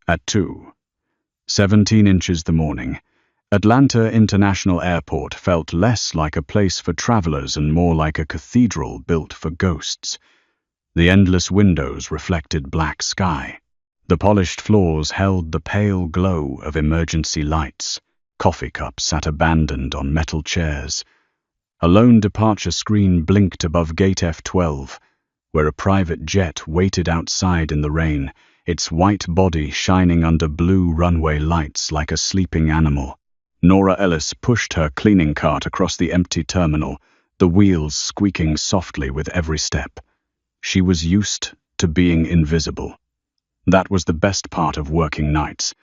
At 2:17 inches the morning, Atlanta International Airport felt less like a place for travelers and more like a cathedral built for ghosts. The endless windows reflected black sky. The polished floors held the pale glow of emergency lights. Coffee cups sat abandoned on metal chairs. A lone departure screen blinked above gate F-12, where a private jet waited outside in the rain, its white body shining under blue runway lights like a sleeping animal. Nora Ellis pushed her cleaning cart across the empty terminal, the wheels squeaking softly with every step. She was used to being invisible. That was the best part of working nights.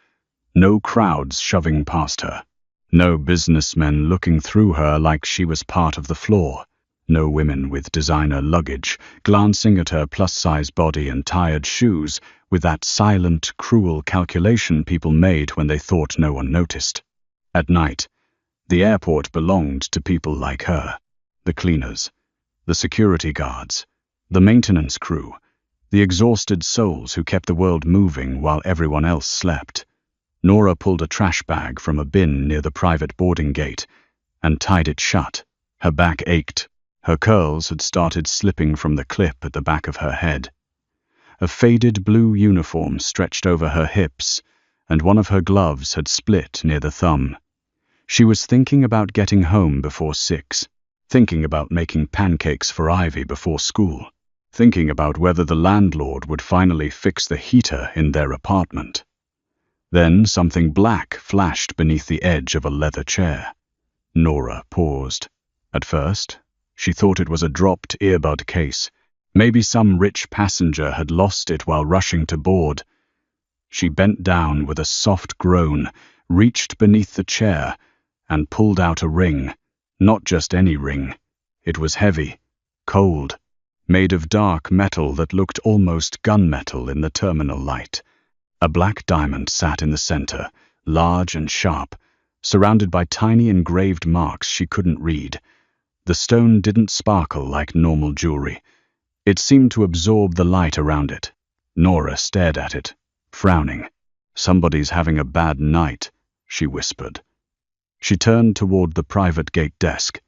No crowds shoving past her. No businessmen looking through her like she was part of the floor. No women with designer luggage glancing at her plus-size body and tired shoes with that silent, cruel calculation people made when they thought no one noticed. At night, the airport belonged to people like her. The cleaners, the security guards, the maintenance crew, the exhausted souls who kept the world moving while everyone else slept. Nora pulled a trash bag from a bin near the private boarding gate and tied it shut. Her back ached. Her curls had started slipping from the clip at the back of her head. A faded blue uniform stretched over her hips, and one of her gloves had split near the thumb. She was thinking about getting home before 6, thinking about making pancakes for Ivy before school, thinking about whether the landlord would finally fix the heater in their apartment. Then something black flashed beneath the edge of a leather chair. Nora paused. At first, she thought it was a dropped earbud case. Maybe some rich passenger had lost it while rushing to board. She bent down with a soft groan, reached beneath the chair, and pulled out a ring. Not just any ring. It was heavy, cold, made of dark metal that looked almost gunmetal in the terminal light. A black diamond sat in the center, large and sharp, surrounded by tiny engraved marks she couldn't read. The stone didn't sparkle like normal jewelry. It seemed to absorb the light around it. Nora stared at it, frowning. "Somebody's having a bad night," she whispered. She turned toward the private gate desk.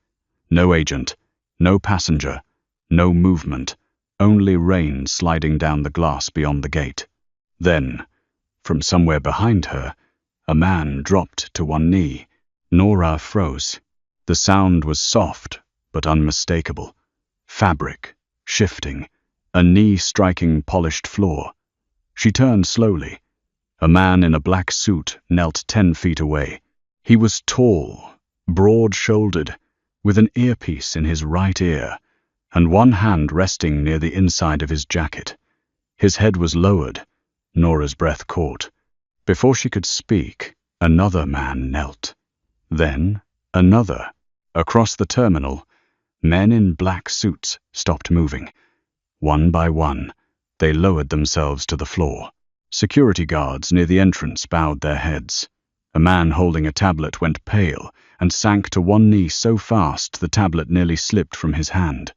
No agent, no passenger, no movement, only rain sliding down the glass beyond the gate. Then, from somewhere behind her, a man dropped to one knee. Nora froze. The sound was soft, but unmistakable. Fabric, shifting, a knee striking polished floor. She turned slowly. A man in a black suit knelt 10 feet away. He was tall, broad-shouldered, with an earpiece in his right ear, and one hand resting near the inside of his jacket. His head was lowered. Nora's breath caught. Before she could speak, another man knelt. Then, another. Across the terminal, men in black suits stopped moving. One by one, they lowered themselves to the floor. Security guards near the entrance bowed their heads. A man holding a tablet went pale and sank to one knee so fast the tablet nearly slipped from his hand.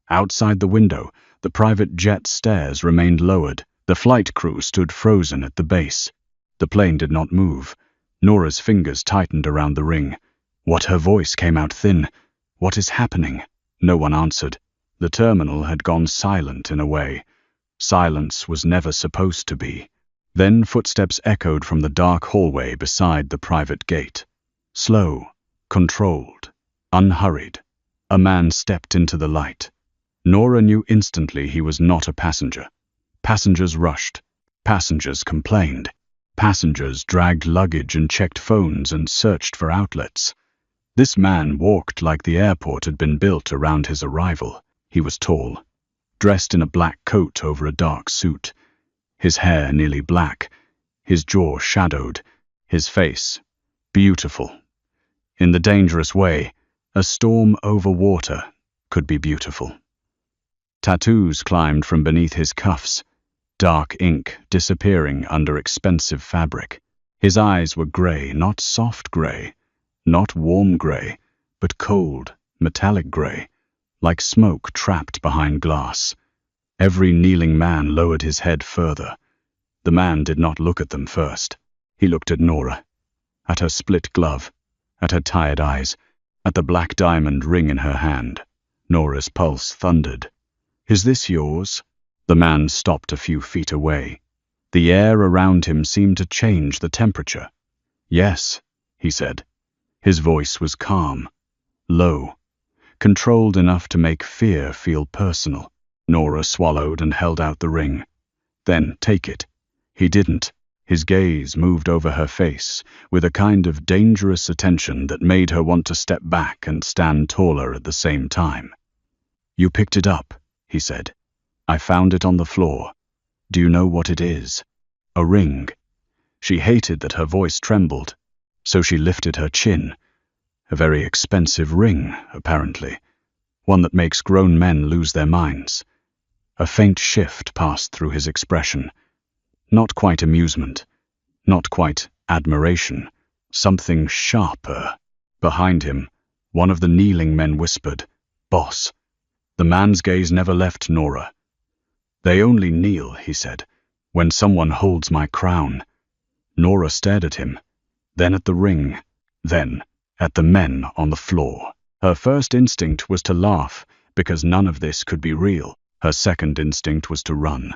Outside the window, the private jet stairs remained lowered. The flight crew stood frozen at the base. The plane did not move. Nora's fingers tightened around the ring. Her voice came out thin. "What is happening?" No one answered. The terminal had gone silent in a way. Silence was never supposed to be. Then footsteps echoed from the dark hallway beside the private gate. Slow, controlled, unhurried. A man stepped into the light. Nora knew instantly he was not a passenger. Passengers rushed. Passengers complained. Passengers dragged luggage and checked phones and searched for outlets. This man walked like the airport had been built around his arrival. He was tall, dressed in a black coat over a dark suit. His hair nearly black, his jaw shadowed, his face beautiful. In the dangerous way, a storm over water could be beautiful. Tattoos climbed from beneath his cuffs, dark ink disappearing under expensive fabric. His eyes were gray, not soft gray, not warm gray, but cold, metallic gray, like smoke trapped behind glass. Every kneeling man lowered his head further. The man did not look at them first. He looked at Nora, at her split glove, at her tired eyes, at the black diamond ring in her hand. Nora's pulse thundered. "Is this yours?" The man stopped a few feet away. The air around him seemed to change the temperature. "Yes," he said. His voice was calm, low, controlled enough to make fear feel personal. Nora swallowed and held out the ring. "Then take it." He didn't. His gaze moved over her face with a kind of dangerous attention that made her want to step back and stand taller at the same time. "You picked it up," he said. "I found it on the floor. Do you know what it is?" "A ring." She hated that her voice trembled, so she lifted her chin. "A very expensive ring, apparently. One that makes grown men lose their minds." A faint shift passed through his expression. Not quite amusement, not quite admiration, something sharper. Behind him, one of the kneeling men whispered, "Boss." The man's gaze never left Nora. "They only kneel," he said, "when someone holds my crown." Nora stared at him, then at the ring, then at the men on the floor. Her first instinct was to laugh, because none of this could be real. Her second instinct was to run.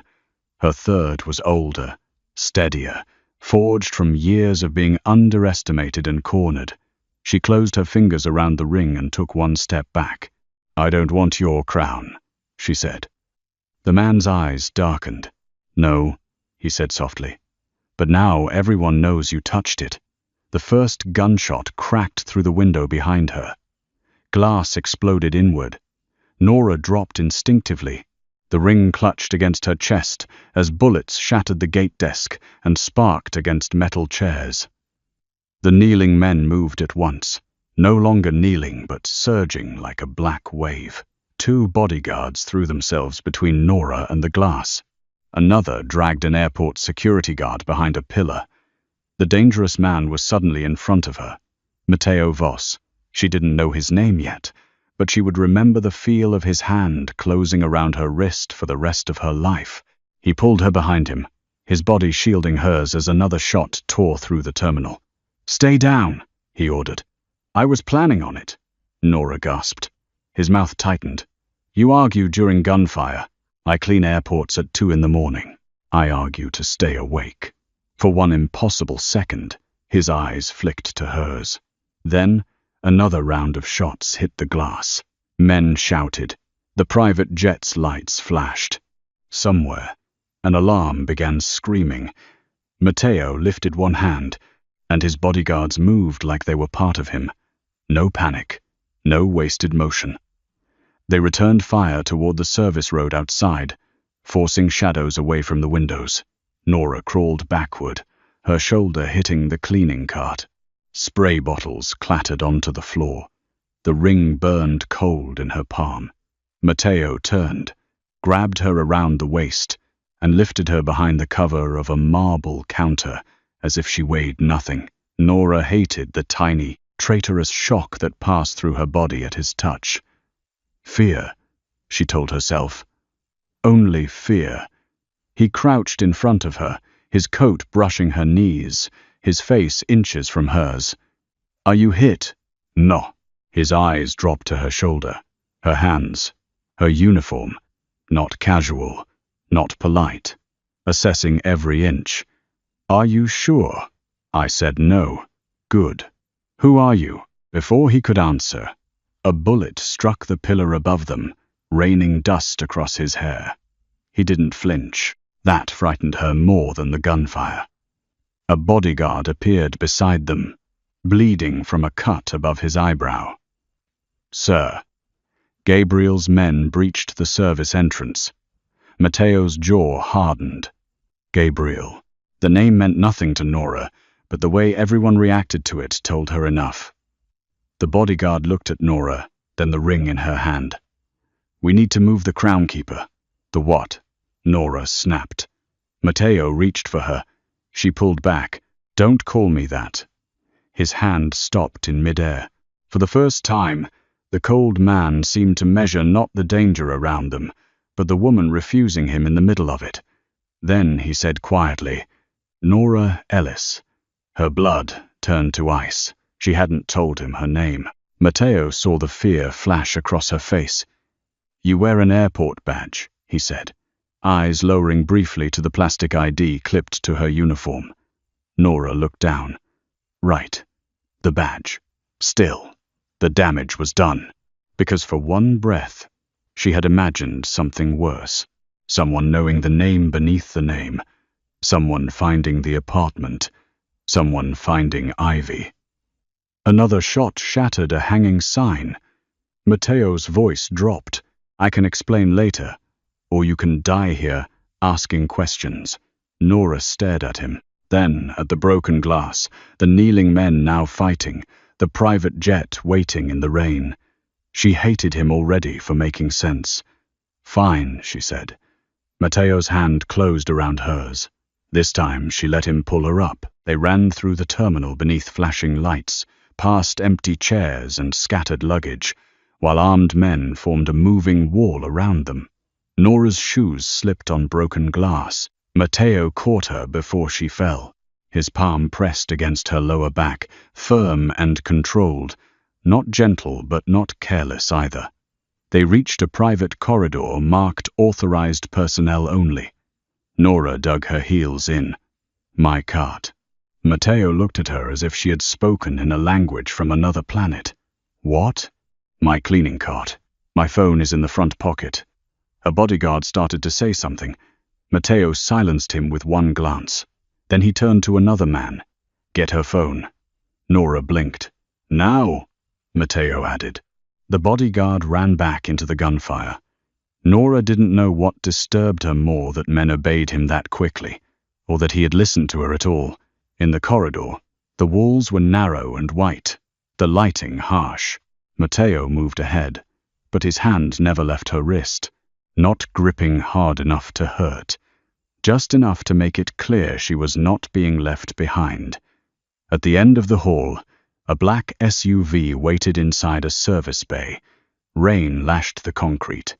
Her third was older, steadier, forged from years of being underestimated and cornered. She closed her fingers around the ring and took one step back. "I don't want your crown," she said. The man's eyes darkened. "No," he said softly. "But now everyone knows you touched it." The first gunshot cracked through the window behind her. Glass exploded inward. Nora dropped instinctively. The ring clutched against her chest as bullets shattered the gate desk and sparked against metal chairs. The kneeling men moved at once, no longer kneeling but surging like a black wave. 2 bodyguards threw themselves between Nora and the glass. Another dragged an airport security guard behind a pillar. The dangerous man was suddenly in front of her. Matteo Voss. She didn't know his name yet, but she would remember the feel of his hand closing around her wrist for the rest of her life. He pulled her behind him, his body shielding hers as another shot tore through the terminal. "Stay down," he ordered. "I was planning on it," Nora gasped. His mouth tightened. "You argue during gunfire. I clean airports at 2 in the morning. I argue to stay awake." For one impossible second, his eyes flicked to hers. Then, another round of shots hit the glass. Men shouted. The private jet's lights flashed. Somewhere, an alarm began screaming. Matteo lifted one hand, and his bodyguards moved like they were part of him. No panic, no wasted motion. They returned fire toward the service road outside, forcing shadows away from the windows. Nora crawled backward, her shoulder hitting the cleaning cart. Spray bottles clattered onto the floor. The ring burned cold in her palm. Matteo turned, grabbed her around the waist, and lifted her behind the cover of a marble counter as if she weighed nothing. Nora hated the tiny, traitorous shock that passed through her body at his touch. Fear, she told herself. Only fear. He crouched in front of her, his coat brushing her knees, his face inches from hers. "Are you hit?" "No." His eyes dropped to her shoulder, her hands, her uniform, not casual, not polite, assessing every inch. "Are you sure?" I said no. "Good. Who are you?" Before he could answer, a bullet struck the pillar above them, raining dust across his hair. He didn't flinch. That frightened her more than the gunfire. A bodyguard appeared beside them, bleeding from a cut above his eyebrow. "Sir." Gabriel's men breached the service entrance. Matteo's jaw hardened. Gabriel. The name meant nothing to Nora, but the way everyone reacted to it told her enough. The bodyguard looked at Nora, then the ring in her hand. "We need to move the crown keeper." "The what?" Nora snapped. Matteo reached for her. She pulled back. "Don't call me that." His hand stopped in midair. For the first time, the cold man seemed to measure not the danger around them, but the woman refusing him in the middle of it. Then he said quietly, "Nora Ellis." Her blood turned to ice. She hadn't told him her name. Matteo saw the fear flash across her face. "You wear an airport badge," he said, eyes lowering briefly to the plastic ID clipped to her uniform. Nora looked down. Right. The badge. Still, the damage was done. Because for one breath, she had imagined something worse. Someone knowing the name beneath the name. Someone finding the apartment. Someone finding Ivy. Another shot shattered a hanging sign. Matteo's voice dropped. "I can explain later. Or you can die here, asking questions." Nora stared at him, then at the broken glass, the kneeling men now fighting, the private jet waiting in the rain. She hated him already for making sense. "Fine," she said. Matteo's hand closed around hers. This time she let him pull her up. They ran through the terminal beneath flashing lights, past empty chairs and scattered luggage, while armed men formed a moving wall around them. Nora's shoes slipped on broken glass. Matteo caught her before she fell. His palm pressed against her lower back, firm and controlled, not gentle but not careless either. They reached a private corridor marked authorized personnel only. Nora dug her heels in. "My cart." Matteo looked at her as if she had spoken in a language from another planet. "What?" "My cleaning cart. My phone is in the front pocket." Her bodyguard started to say something. Matteo silenced him with one glance. Then he turned to another man. "Get her phone." Nora blinked. "Now," Matteo added. The bodyguard ran back into the gunfire. Nora didn't know what disturbed her more, that men obeyed him that quickly, or that he had listened to her at all. In the corridor, the walls were narrow and white, the lighting harsh. Matteo moved ahead, but his hand never left her wrist, not gripping hard enough to hurt, just enough to make it clear she was not being left behind. At the end of the hall, a black SUV waited inside a service bay. Rain lashed the concrete.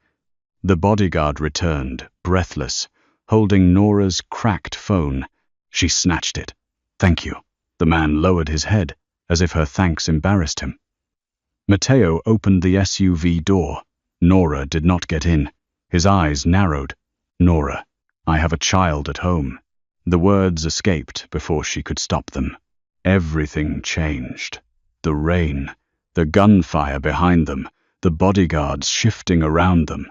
The bodyguard returned, breathless, holding Nora's cracked phone. She snatched it. "Thank you." The man lowered his head, as if her thanks embarrassed him. Matteo opened the SUV door. Nora did not get in. His eyes narrowed. "Nora, I have a child at home." The words escaped before she could stop them. Everything changed. The rain, the gunfire behind them, the bodyguards shifting around them.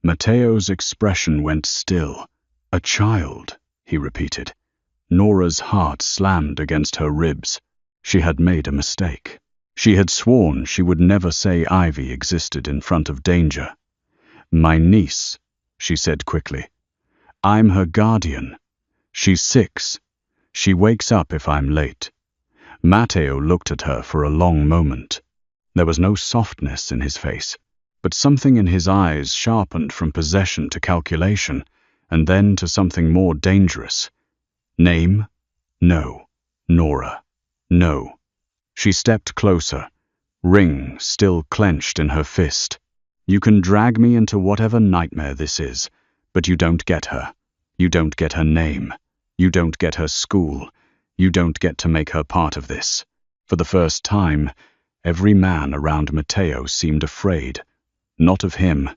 Matteo's expression went still. "A child," he repeated. Nora's heart slammed against her ribs. She had made a mistake. She had sworn she would never say Ivy existed in front of danger. "My niece," she said quickly. "I'm her guardian. She's 6. She wakes up if I'm late." Matteo looked at her for a long moment. There was no softness in his face, but something in his eyes sharpened from possession to calculation, and then to something more dangerous. "Name? No. Nora? No." She stepped closer, ring still clenched in her fist. "You can drag me into whatever nightmare this is, but you don't get her. You don't get her name. You don't get her school. You don't get to make her part of this." For the first time, every man around Matteo seemed afraid. Not of him,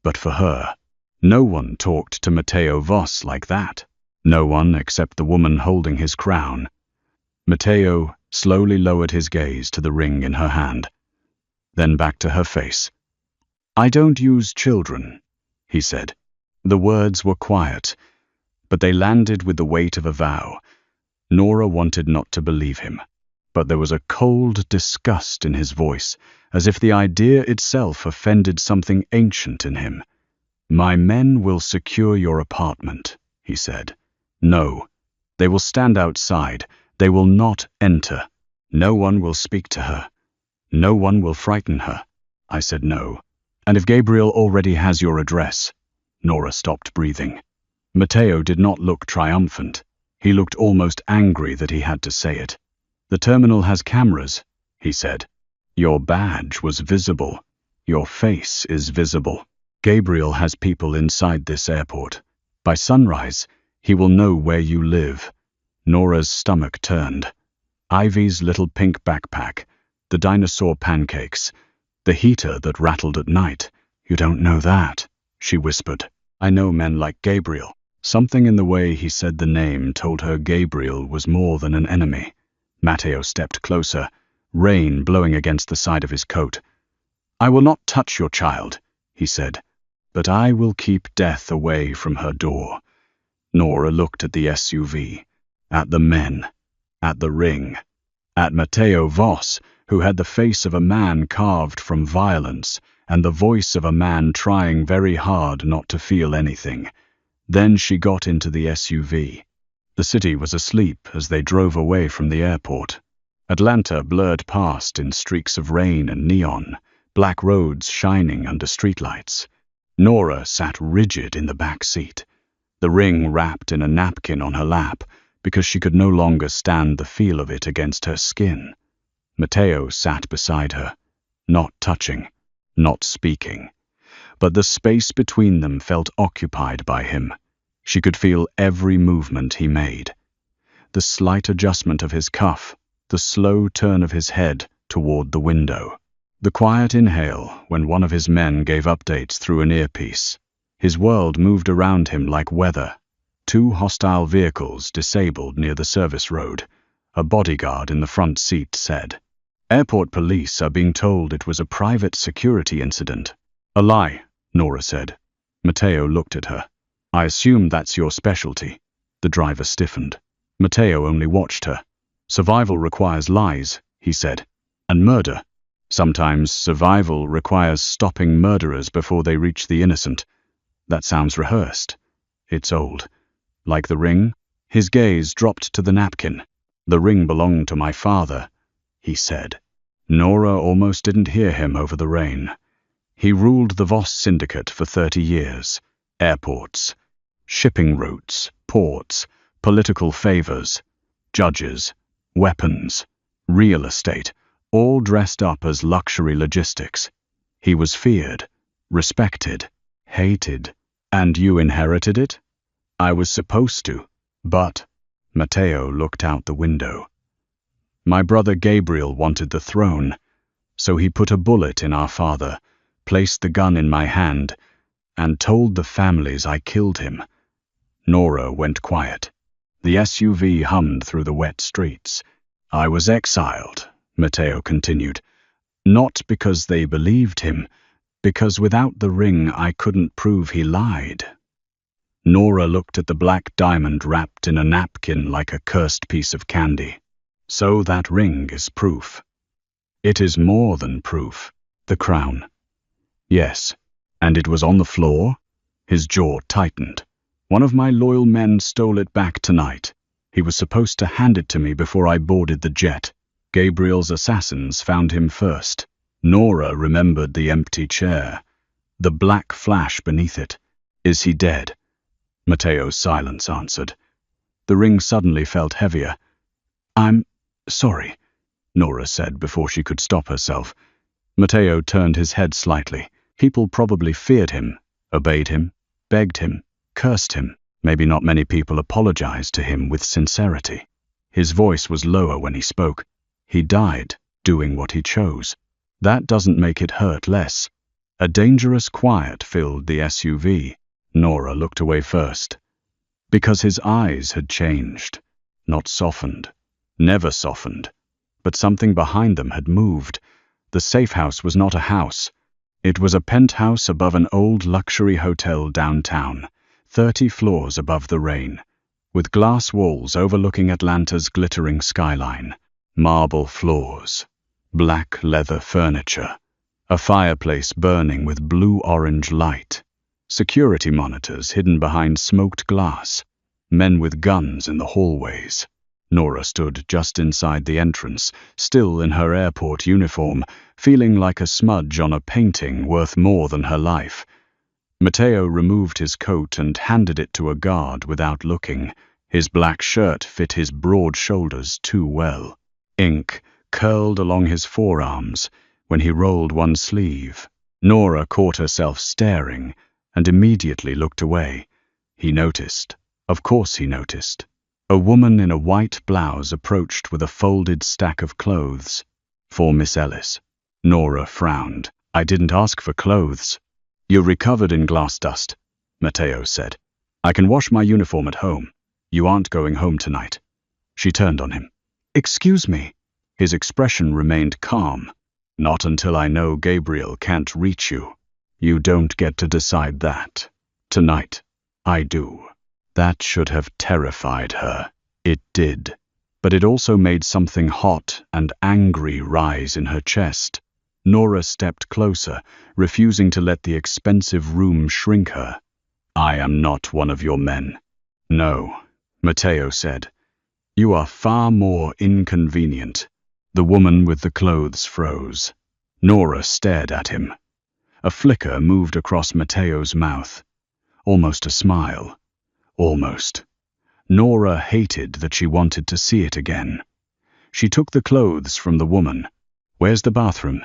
but for her. No one talked to Matteo Voss like that. No one except the woman holding his crown. Matteo slowly lowered his gaze to the ring in her hand, then back to her face. "I don't use children," he said. The words were quiet, but they landed with the weight of a vow. Nora wanted not to believe him, but there was a cold disgust in his voice, as if the idea itself offended something ancient in him. "My men will secure your apartment," he said. "No, they will stand outside. They will not enter. No one will speak to her. No one will frighten her." I said no. "And if Gabriel already has your address?" Nora stopped breathing. Matteo did not look triumphant. He looked almost angry that he had to say it. "The terminal has cameras," he said. "Your badge was visible. Your face is visible. Gabriel has people inside this airport. By sunrise, He will know where you live. Nora's stomach turned. Ivy's little pink backpack, the dinosaur pancakes, the heater that rattled at night. You don't know that, she whispered. I know men like Gabriel. Something in the way he said the name told her Gabriel was more than an enemy. Matteo stepped closer, rain blowing against the side of his coat. I will not touch your child, he said, but I will keep death away from her door. Nora looked at the SUV, at the men, at the ring, at Matteo Voss, who had the face of a man carved from violence and the voice of a man trying very hard not to feel anything. Then she got into the SUV. The city was asleep as they drove away from the airport. Atlanta blurred past in streaks of rain and neon, black roads shining under streetlights. Nora sat rigid in the back seat, the ring wrapped in a napkin on her lap because she could no longer stand the feel of it against her skin. Matteo sat beside her, not touching, not speaking. But the space between them felt occupied by him. She could feel every movement he made. The slight adjustment of his cuff, the slow turn of his head toward the window. The quiet inhale when one of his men gave updates through an earpiece. His world moved around him like weather. 2 hostile vehicles disabled near the service road. A bodyguard in the front seat said. Airport police are being told it was a private security incident. A lie, Nora said. Matteo looked at her. I assume that's your specialty. The driver stiffened. Matteo only watched her. Survival requires lies, he said. And murder. Sometimes survival requires stopping murderers before they reach the innocent. That sounds rehearsed. It's old. Like the ring? His gaze dropped to the napkin. The ring belonged to my father, he said. Nora almost didn't hear him over the rain. He ruled the Voss syndicate for 30 years. Airports, shipping routes, ports, political favors, judges, weapons, real estate, all dressed up as luxury logistics. He was feared, respected, hated. And you inherited it? I was supposed to, but... Matteo looked out the window. My brother Gabriel wanted the throne, so he put a bullet in our father, placed the gun in my hand, and told the families I killed him. Nora went quiet. The SUV hummed through the wet streets. I was exiled, Matteo continued, not because they believed him, because without the ring I couldn't prove he lied. Nora looked at the black diamond wrapped in a napkin like a cursed piece of candy. So that ring is proof. It is more than proof. The crown. Yes. And it was on the floor? His jaw tightened. One of my loyal men stole it back tonight. He was supposed to hand it to me before I boarded the jet. Gabriel's assassins found him first. Nora remembered the empty chair, the black flash beneath it. Is he dead? Matteo's silence answered. The ring suddenly felt heavier. I'm sorry, Nora said before she could stop herself. Matteo turned his head slightly. People probably feared him, obeyed him, begged him, cursed him. Maybe not many people apologized to him with sincerity. His voice was lower when he spoke. He died, doing what he chose. That doesn't make it hurt less. A dangerous quiet filled the SUV. Nora looked away first. Because his eyes had changed. Not softened. Never softened. But something behind them had moved. The safe house was not a house. It was a penthouse above an old luxury hotel downtown, 30 floors above the rain, with glass walls overlooking Atlanta's glittering skyline. Marble floors, black leather furniture, a fireplace burning with blue-orange light, security monitors hidden behind smoked glass, men with guns in the hallways. Nora stood just inside the entrance, still in her airport uniform, feeling like a smudge on a painting worth more than her life. Matteo removed his coat and handed it to a guard without looking. His black shirt fit his broad shoulders too well. Ink curled along his forearms when he rolled one sleeve. Nora caught herself staring and immediately looked away. He noticed. Of course he noticed. A woman in a white blouse approached with a folded stack of clothes. For Miss Ellis. Nora frowned. I didn't ask for clothes. You're recovered in glass dust, Matteo said. I can wash my uniform at home. You aren't going home tonight. She turned on him. Excuse me. His expression remained calm. Not until I know Gabriel can't reach you. You don't get to decide that. Tonight, I do. That should have terrified her. It did. But it also made something hot and angry rise in her chest. Nora stepped closer, refusing to let the expensive room shrink her. I am not one of your men. No, Matteo said. You are far more inconvenient. The woman with the clothes froze. Nora stared at him. A flicker moved across Matteo's mouth. Almost a smile. Almost. Nora hated that she wanted to see it again. She took the clothes from the woman. Where's the bathroom?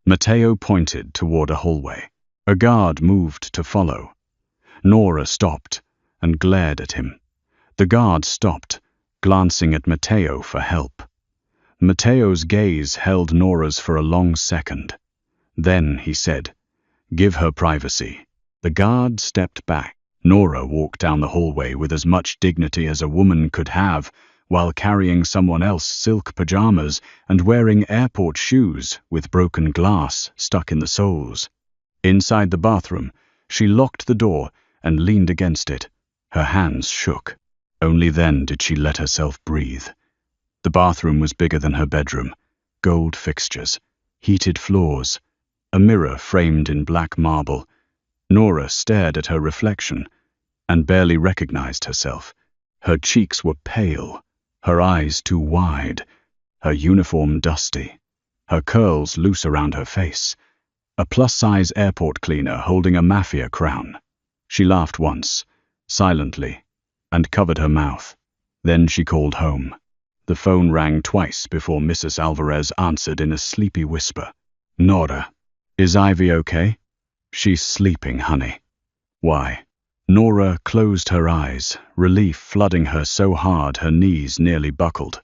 Matteo pointed toward a hallway. A guard moved to follow. Nora stopped and glared at him. The guard stopped, glancing at Matteo for help. Matteo's gaze held Nora's for a long second. Then he said, "Give her privacy." The guard stepped back. Nora walked down the hallway with as much dignity as a woman could have, while carrying someone else's silk pajamas and wearing airport shoes with broken glass stuck in the soles. Inside the bathroom, she locked the door and leaned against it. Her hands shook. Only then did she let herself breathe. The bathroom was bigger than her bedroom. Gold fixtures, heated floors, a mirror framed in black marble. Nora stared at her reflection and barely recognized herself. Her cheeks were pale, her eyes too wide, her uniform dusty, her curls loose around her face. A plus-size airport cleaner holding a Mafia crown. She laughed once, silently, and covered her mouth. Then she called home. The phone rang twice before Mrs. Alvarez answered in a sleepy whisper. Nora, is Ivy okay? She's sleeping, honey. Why? Nora closed her eyes, relief flooding her so hard her knees nearly buckled.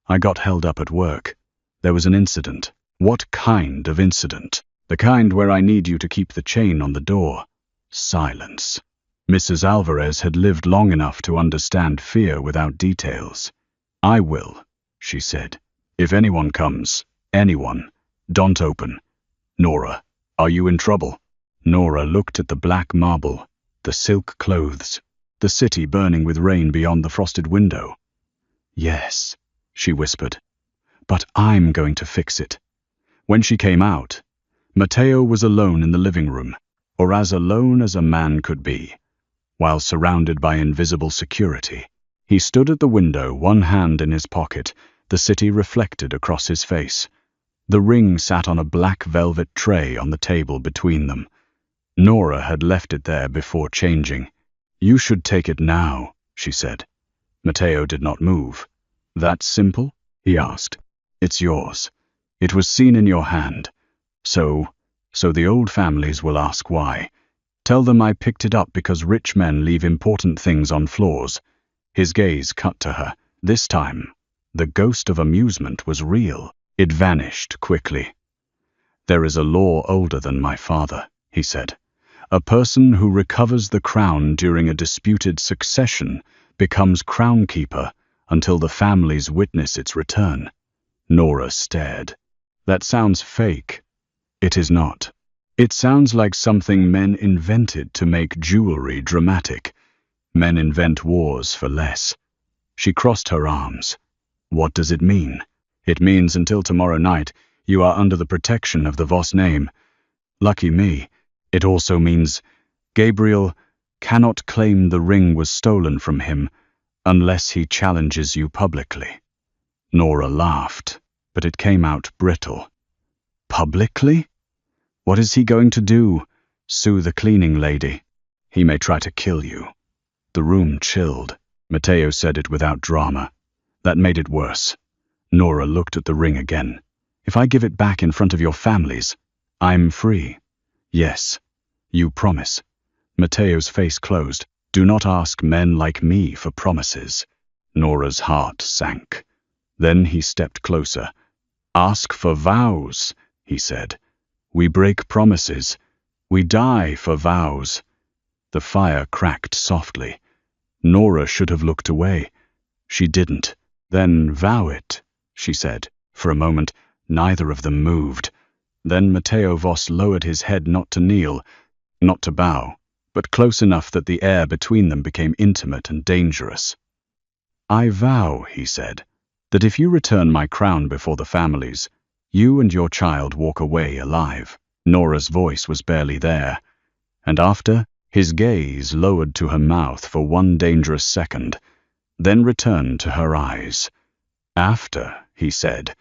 I got held up at work. There was an incident. What kind of incident? The kind where I need you to keep the chain on the door. Silence. Mrs. Alvarez had lived long enough to understand fear without details. I will, she said. If anyone comes, anyone, don't open. Nora, are you in trouble? Nora looked at the black marble, the silk clothes, the city burning with rain beyond the frosted window. Yes, she whispered, but I'm going to fix it. When she came out, Matteo was alone in the living room, or as alone as a man could be, while surrounded by invisible security. He stood at the window, one hand in his pocket, the city reflected across his face. The ring sat on a black velvet tray on the table between them. Nora had left it there before changing. You should take it now, she said. Matteo did not move. That simple? He asked. It's yours. It was seen in your hand. So the old families will ask why. Tell them I picked it up because rich men leave important things on floors. His gaze cut to her. This time, the ghost of amusement was real. It vanished quickly. There is a law older than my father, he said. A person who recovers the crown during a disputed succession becomes crown keeper until the families witness its return. Nora stared. That sounds fake. It is not. It sounds like something men invented to make jewelry dramatic. Men invent wars for less. She crossed her arms. What does it mean? It means until tomorrow night, you are under the protection of the Voss name. Lucky me. It also means Gabriel cannot claim the ring was stolen from him unless he challenges you publicly. Nora laughed, but it came out brittle. Publicly? What is he going to do? Sue the cleaning lady. He may try to kill you. The room chilled. Matteo said it without drama. That made it worse. Nora looked at the ring again. If I give it back in front of your families, I'm free. Yes. You promise. Matteo's face closed. Do not ask men like me for promises. Nora's heart sank. Then he stepped closer. Ask for vows, he said. We break promises. We die for vows. The fire cracked softly. Nora should have looked away. She didn't. Then vow it, she said. For a moment, neither of them moved. Then Matteo Voss lowered his head, not to kneel, not to bow, but close enough that the air between them became intimate and dangerous. I vow, he said, that if you return my crown before the families, you and your child walk away alive. Nora's voice was barely there, and after, his gaze lowered to her mouth for one dangerous second, then returned to her eyes. After, he said,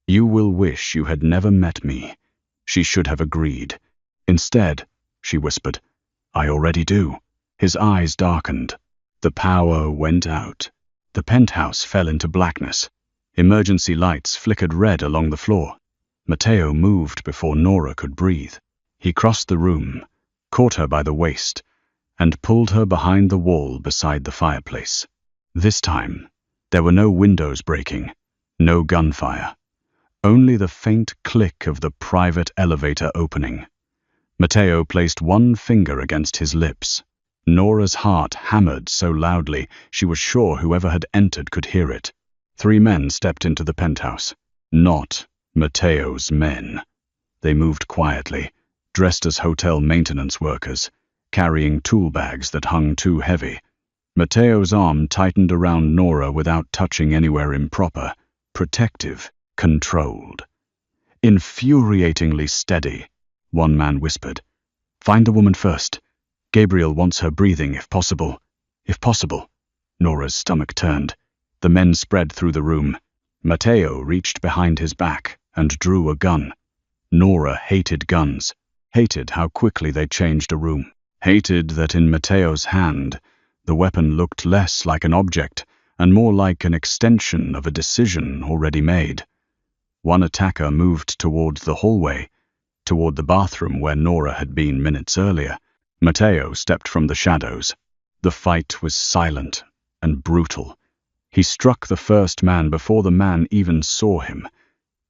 you will wish you had never met me. She should have agreed. Instead, she whispered, I already do. His eyes darkened. The power went out. The penthouse fell into blackness. Emergency lights flickered red along the floor. Matteo moved before Nora could breathe. He crossed the room, caught her by the waist, and pulled her behind the wall beside the fireplace. This time, there were no windows breaking, no gunfire, only the faint click of the private elevator opening. Matteo placed one finger against his lips. Nora's heart hammered so loudly she was sure whoever had entered could hear it. 3 men stepped into the penthouse. Not Matteo's men. They moved quietly, dressed as hotel maintenance workers, carrying tool bags that hung too heavy. Matteo's arm tightened around Nora without touching anywhere improper, protective, controlled. Infuriatingly steady, one man whispered. Find the woman first. Gabriel wants her breathing, if possible. If possible. Nora's stomach turned. The men spread through the room. Matteo reached behind his back and drew a gun. Nora hated guns, hated how quickly they changed a room, hated that in Matteo's hand, the weapon looked less like an object and more like an extension of a decision already made. One attacker moved toward the hallway, toward the bathroom where Nora had been minutes earlier. Matteo stepped from the shadows. The fight was silent and brutal. He struck the first man before the man even saw him.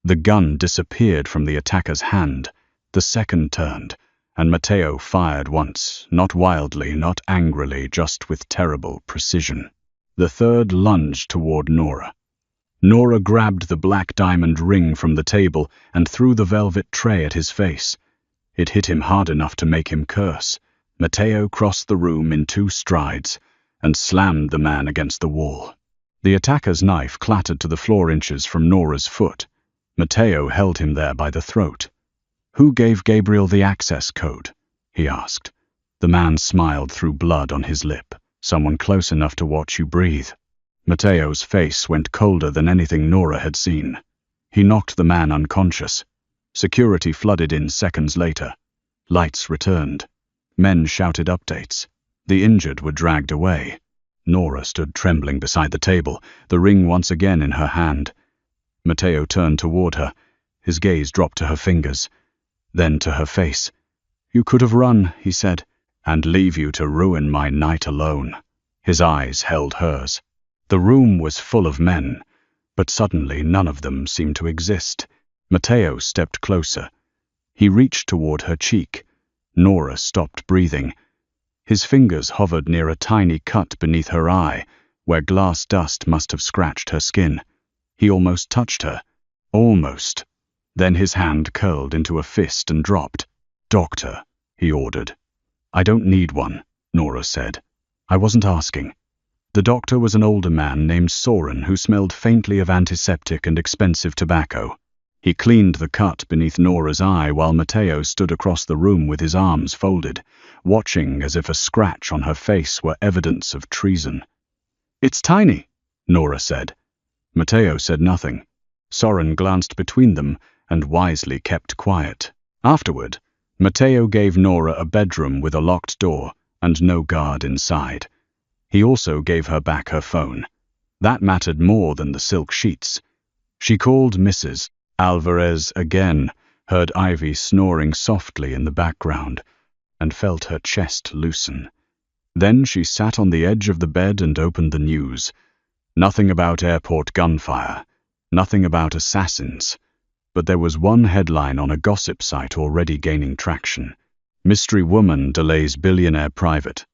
The gun disappeared from the attacker's hand. The second turned, and Matteo fired once, not wildly, not angrily, just with terrible precision. The third lunged toward Nora. Nora grabbed the black diamond ring from the table and threw the velvet tray at his face. It hit him hard enough to make him curse. Matteo crossed the room in 2 strides and slammed the man against the wall. The attacker's knife clattered to the floor inches from Nora's foot. Matteo held him there by the throat. Who gave Gabriel the access code? He asked. The man smiled through blood on his lip. Someone close enough to watch you breathe. Matteo's face went colder than anything Nora had seen. He knocked the man unconscious. Security flooded in seconds later. Lights returned. Men shouted updates. The injured were dragged away. Nora stood trembling beside the table, the ring once again in her hand. Matteo turned toward her. His gaze dropped to her fingers, then to her face. You could have run, he said, and leave you to ruin my night alone. His eyes held hers. The room was full of men, but suddenly none of them seemed to exist. Matteo stepped closer. He reached toward her cheek. Nora stopped breathing. His fingers hovered near a tiny cut beneath her eye, where glass dust must have scratched her skin. He almost touched her. Almost. Then his hand curled into a fist and dropped. Doctor, he ordered. I don't need one, Nora said. I wasn't asking. The doctor was an older man named Soren who smelled faintly of antiseptic and expensive tobacco. He cleaned the cut beneath Nora's eye while Matteo stood across the room with his arms folded, watching as if a scratch on her face were evidence of treason. It's tiny, Nora said. Matteo said nothing. Soren glanced between them and wisely kept quiet. Afterward, Matteo gave Nora a bedroom with a locked door and no guard inside. He also gave her back her phone. That mattered more than the silk sheets. She called Mrs. Alvarez again, heard Ivy snoring softly in the background, and felt her chest loosen. Then she sat on the edge of the bed and opened the news. Nothing about airport gunfire, nothing about assassins. But there was one headline on a gossip site already gaining traction. Mystery woman delays billionaire private.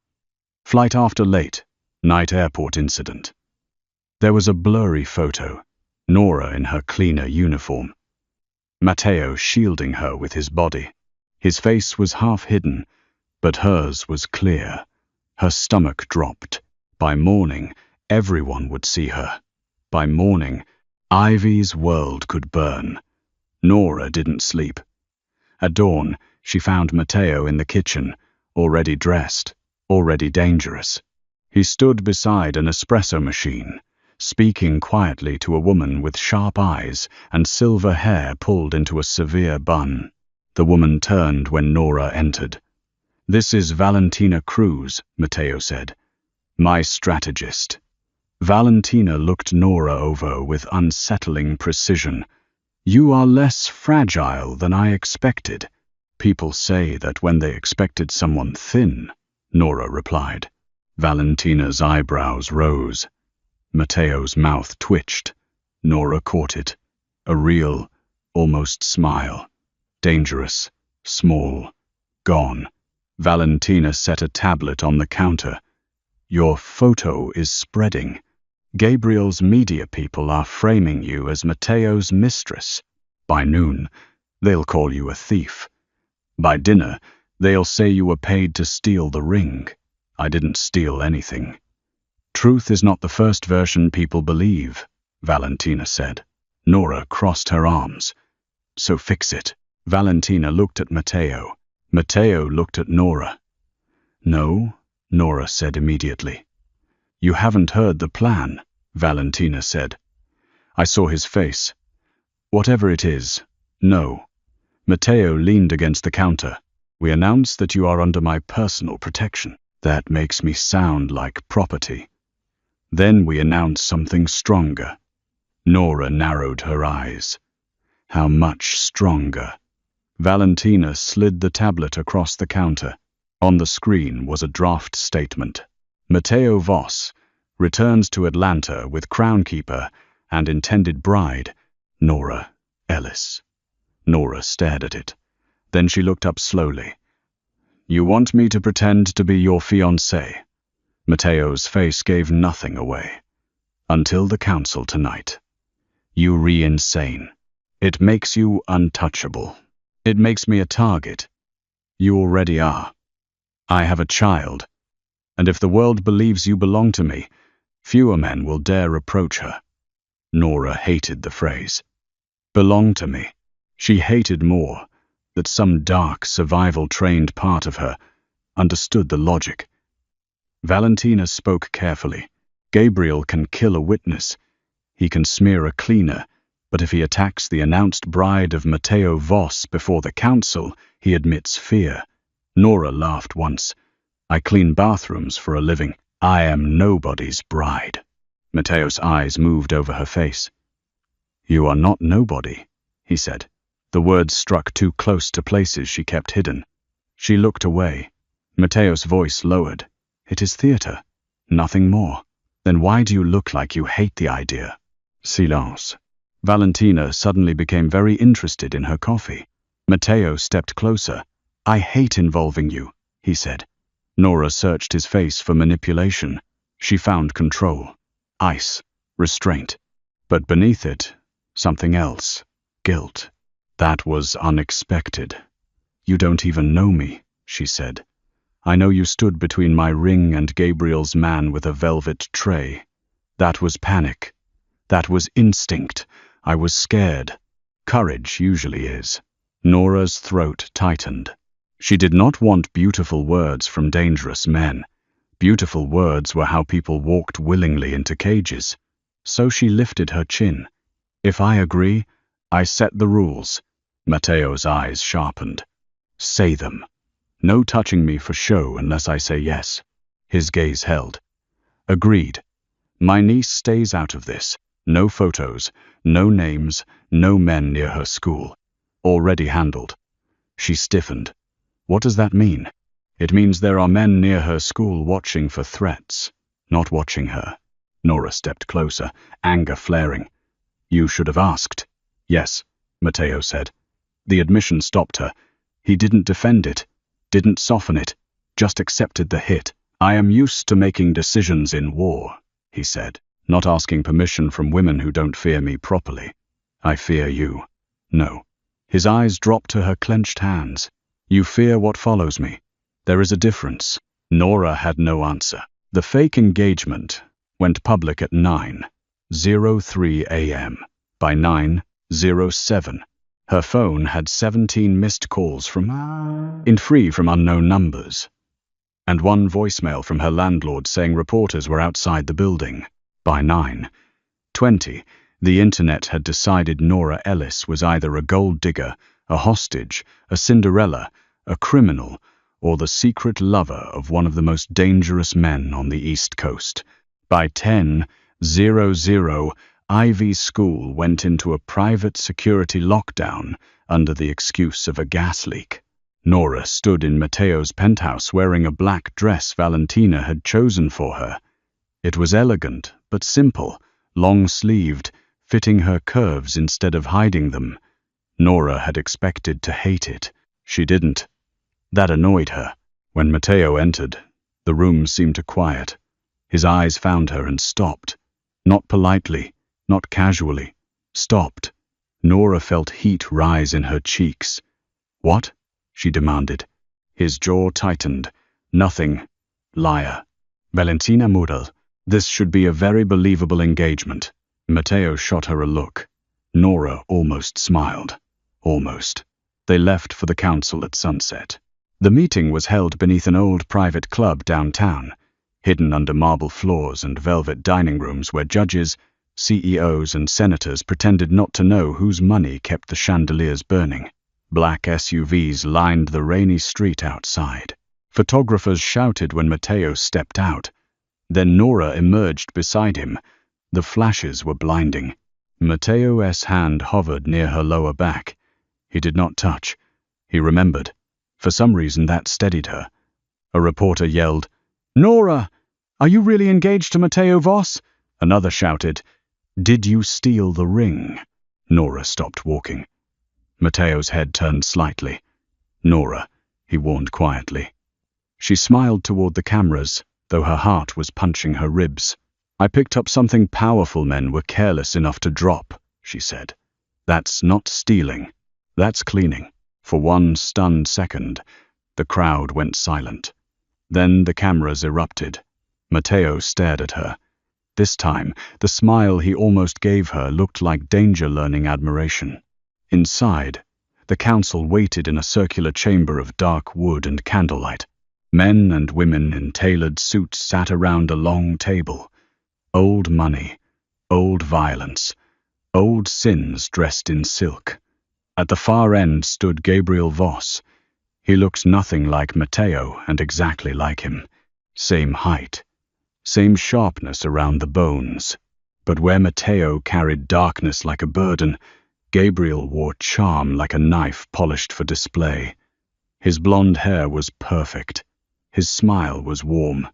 Flight after late, night airport incident. There was a blurry photo, Nora in her cleaner uniform. Matteo shielding her with his body. His face was half hidden, but hers was clear. Her stomach dropped. By morning, everyone would see her. By morning, Ivy's world could burn. Nora didn't sleep. At dawn, she found Matteo in the kitchen, already dressed, already dangerous. He stood beside an espresso machine, speaking quietly to a woman with sharp eyes and silver hair pulled into a severe bun. The woman turned when Nora entered. "This is Valentina Cruz," Matteo said. "My strategist." Valentina looked Nora over with unsettling precision. "You are less fragile than I expected." "People say that when they expected someone thin," Nora replied. Valentina's eyebrows rose. Matteo's mouth twitched. Nora caught it. A real, almost smile. Dangerous, small, gone. Valentina set a tablet on the counter. "Your photo is spreading. Gabriel's media people are framing you as Matteo's mistress. By noon, they'll call you a thief. By dinner, they'll say you were paid to steal the ring. I didn't steal anything." "Truth is not the first version people believe," Valentina said. Nora crossed her arms. "So fix it." Valentina looked at Matteo. Matteo looked at Nora. "No," Nora said immediately. "You haven't heard the plan," Valentina said. "I saw his face. Whatever it is, no." Matteo leaned against the counter. "We announce that you are under my personal protection. That makes me sound like property. Then we announce something stronger." Nora narrowed her eyes. "How much stronger?" Valentina slid the tablet across the counter. On the screen was a draft statement. "Matteo Voss returns to Atlanta with crownkeeper and intended bride, Nora Ellis." Nora stared at it. Then she looked up slowly. "You want me to pretend to be your fiancé?" Matteo's face gave nothing away. "Until the council tonight. You re-insane. It makes you untouchable. It makes me a target. You already are. I have a child, and if the world believes you belong to me, fewer men will dare approach her." Nora hated the phrase. Belong to me. She hated more that some dark, survival-trained part of her understood the logic. Valentina spoke carefully. "Gabriel can kill a witness. He can smear a cleaner. But if he attacks the announced bride of Matteo Voss before the council, he admits fear." Nora laughed once. "I clean bathrooms for a living. I am nobody's bride." Matteo's eyes moved over her face. "You are not nobody," he said. The words struck too close to places she kept hidden. She looked away. Matteo's voice lowered. "It is theater, nothing more. Then why do you look like you hate the idea?" Silence. Valentina suddenly became very interested in her coffee. Matteo stepped closer. "I hate involving you," he said. Nora searched his face for manipulation. She found control, ice, restraint. But beneath it, something else, guilt. "That was unexpected." "You don't even know me," she said. "I know you stood between my ring and Gabriel's man with a velvet tray. That was panic. That was instinct. I was scared. Courage usually is." Nora's throat tightened. She did not want beautiful words from dangerous men. Beautiful words were how people walked willingly into cages. So she lifted her chin. "If I agree, I set the rules." Matteo's eyes sharpened. "Say them. No touching me for show unless I say yes." His gaze held. "Agreed. My niece stays out of this. No photos, no names, no men near her school. Already handled." She stiffened. "What does that mean?" It means there are men near her school watching for threats, not watching her. Nora stepped closer, anger flaring. You should have asked. Yes, Matteo said. The admission stopped her. He didn't defend it, didn't soften it, just accepted the hit. I am used to making decisions in war, he said, not asking permission from women who don't fear me properly. I fear you. No. His eyes dropped to her clenched hands. You fear what follows me. There is a difference. Nora had no answer. The fake engagement went public at 9:03 a.m. By 9:07, her phone had 17 missed calls from unknown numbers, and one voicemail from her landlord saying reporters were outside the building. By 9:20, the internet had decided Nora Ellis was either a gold digger, a hostage, a Cinderella, a criminal, or the secret lover of one of the most dangerous men on the East Coast. By 10:00, Ivy's school went into a private security lockdown under the excuse of a gas leak. Nora stood in Matteo's penthouse wearing a black dress Valentina had chosen for her. It was elegant but simple, long-sleeved, fitting her curves instead of hiding them. Nora had expected to hate it. She didn't. That annoyed her. When Matteo entered, the room seemed to quiet. His eyes found her and stopped. Not politely, not casually. Stopped. Nora felt heat rise in her cheeks. What? She demanded. His jaw tightened. Nothing. Liar. Valentina Mural. This should be a very believable engagement. Matteo shot her a look. Nora almost smiled. Almost. They left for the council at sunset. The meeting was held beneath an old private club downtown, hidden under marble floors and velvet dining rooms where judges, CEOs, and senators pretended not to know whose money kept the chandeliers burning. Black SUVs lined the rainy street outside. Photographers shouted when Matteo stepped out. Then Nora emerged beside him. The flashes were blinding. Matteo's hand hovered near her lower back. He did not touch. He remembered. For some reason that steadied her. A reporter yelled, "Nora, are you really engaged to Matteo Voss?" Another shouted, "Did you steal the ring?" Nora stopped walking. Matteo's head turned slightly. "Nora," he warned quietly. She smiled toward the cameras, though her heart was punching her ribs. "I picked up something powerful men were careless enough to drop," she said. "That's not stealing. That's cleaning." For one stunned second, the crowd went silent. Then the cameras erupted. Matteo stared at her. This time, the smile he almost gave her looked like danger-learning admiration. Inside, the council waited in a circular chamber of dark wood and candlelight. Men and women in tailored suits sat around a long table. Old money, old violence, old sins dressed in silk. At the far end stood Gabriel Voss. He looked nothing like Matteo and exactly like him. Same height, same sharpness around the bones. But where Matteo carried darkness like a burden, Gabriel wore charm like a knife polished for display. His blonde hair was perfect. His smile was warm.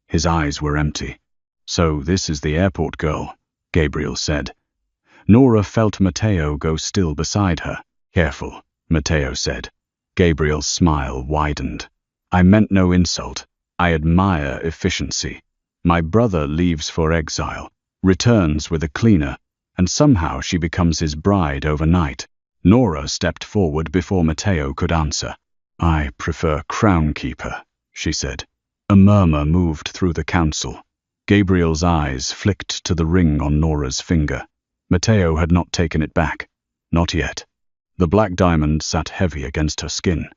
His eyes were empty. "So this is the airport girl," Gabriel said. Nora felt Matteo go still beside her. "Careful," Matteo said. Gabriel's smile widened. "I meant no insult. I admire efficiency. My brother leaves for exile, returns with a cleaner, and somehow she becomes his bride overnight." Nora stepped forward before Matteo could answer. "I prefer Crown Keeper," she said. A murmur moved through the council. Gabriel's eyes flicked to the ring on Nora's finger. Matteo had not taken it back. Not yet. The black diamond sat heavy against her skin,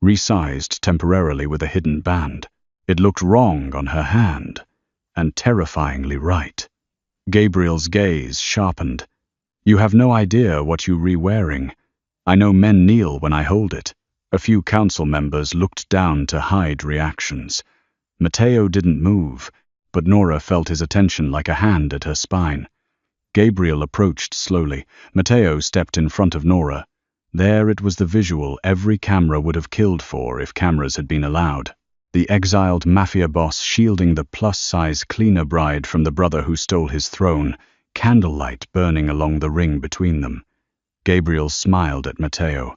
resized temporarily with a hidden band. It looked wrong on her hand, and terrifyingly right. Gabriel's gaze sharpened. "You have no idea what you re-wearing. I know men kneel when I hold it." A few council members looked down to hide reactions. Matteo didn't move, but Nora felt his attention like a hand at her spine. Gabriel approached slowly. Matteo stepped in front of Nora. There it was, the visual every camera would have killed for if cameras had been allowed. the exiled mafia boss shielding the plus-size cleaner bride from the brother who stole his throne, candlelight burning along the ring between them. Gabriel smiled at Matteo.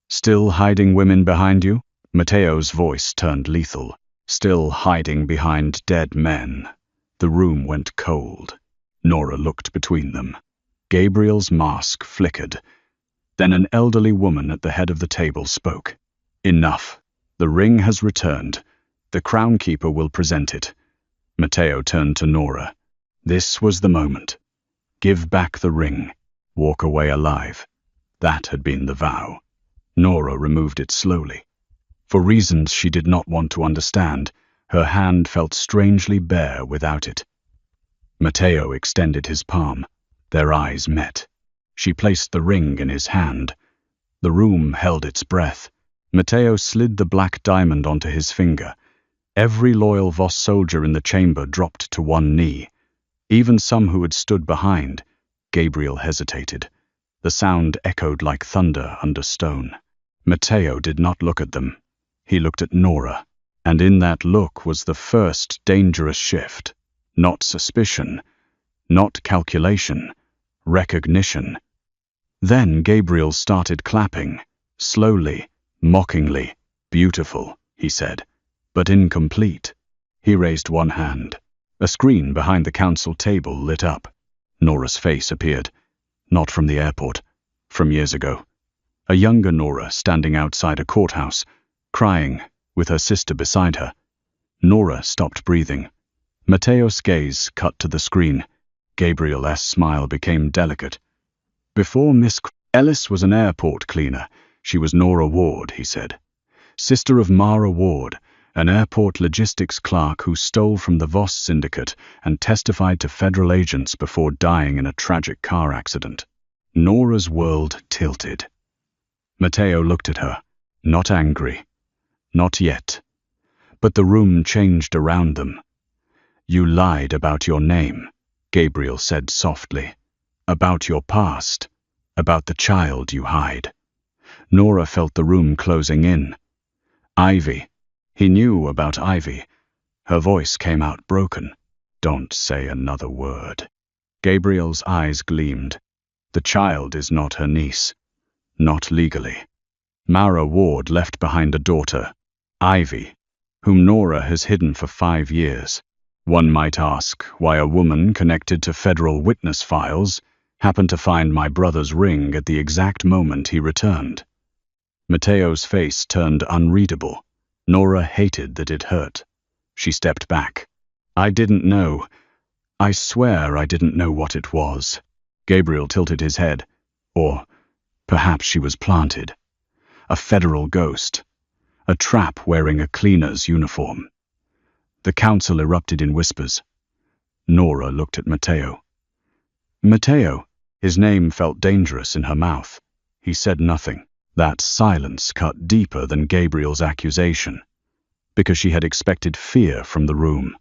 "Still hiding women behind you?" Matteo's voice turned lethal. "Still hiding behind dead men." The room went cold. Nora looked between them. Gabriel's mask flickered. Then an elderly woman at the head of the table spoke. "Enough. The ring has returned. The Crown Keeper will present it." Matteo turned to Nora. This was the moment. Give back the ring. Walk away alive. That had been the vow. Nora removed it slowly. For reasons she did not want to understand, her hand felt strangely bare without it. Matteo extended his palm. Their eyes met. She placed the ring in his hand. The room held its breath. Matteo slid the black diamond onto his finger. Every loyal Voss soldier in the chamber dropped to one knee. Even some who had stood behind. Gabriel hesitated. The sound echoed like thunder under stone. Matteo did not look at them. He looked at Nora, and in that look was the first dangerous shift. Not suspicion, not calculation, recognition. Then Gabriel started clapping, slowly, mockingly. "Beautiful," he said, "but incomplete." He raised one hand. A screen behind the council table lit up. Nora's face appeared. Not from the airport, from years ago. A younger Nora standing outside a courthouse, crying, with her sister beside her. Nora stopped breathing. Matteo's gaze cut to the screen. Gabriel's smile became delicate. "Before Miss Ellis was an airport cleaner. She was Nora Ward," he said. "Sister of Mara Ward, an airport logistics clerk who stole from the Voss syndicate and testified to federal agents before dying in a tragic car accident." Nora's world tilted. Matteo looked at her, not angry. Not yet. But the room changed around them. "You lied about your name," Gabriel said softly. "About your past. About the child you hide." Nora felt the room closing in. "Ivy." He knew about Ivy. Her voice came out broken. "Don't say another word." Gabriel's eyes gleamed. "The child is not her niece. Not legally. Mara Ward left behind a daughter, Ivy, whom Nora has hidden for 5 years. One might ask why a woman connected to federal witness files happened to find my brother's ring at the exact moment he returned." Matteo's face turned unreadable. Nora hated that it hurt. She stepped back. "I didn't know. I swear I didn't know what it was." Gabriel tilted his head. Or perhaps she was planted. A federal ghost. A trap wearing a cleaner's uniform. The council erupted in whispers. Nora looked at Matteo. "Matteo." His name felt dangerous in her mouth. He said nothing. That silence cut deeper than Gabriel's accusation, because she had expected fear from the room.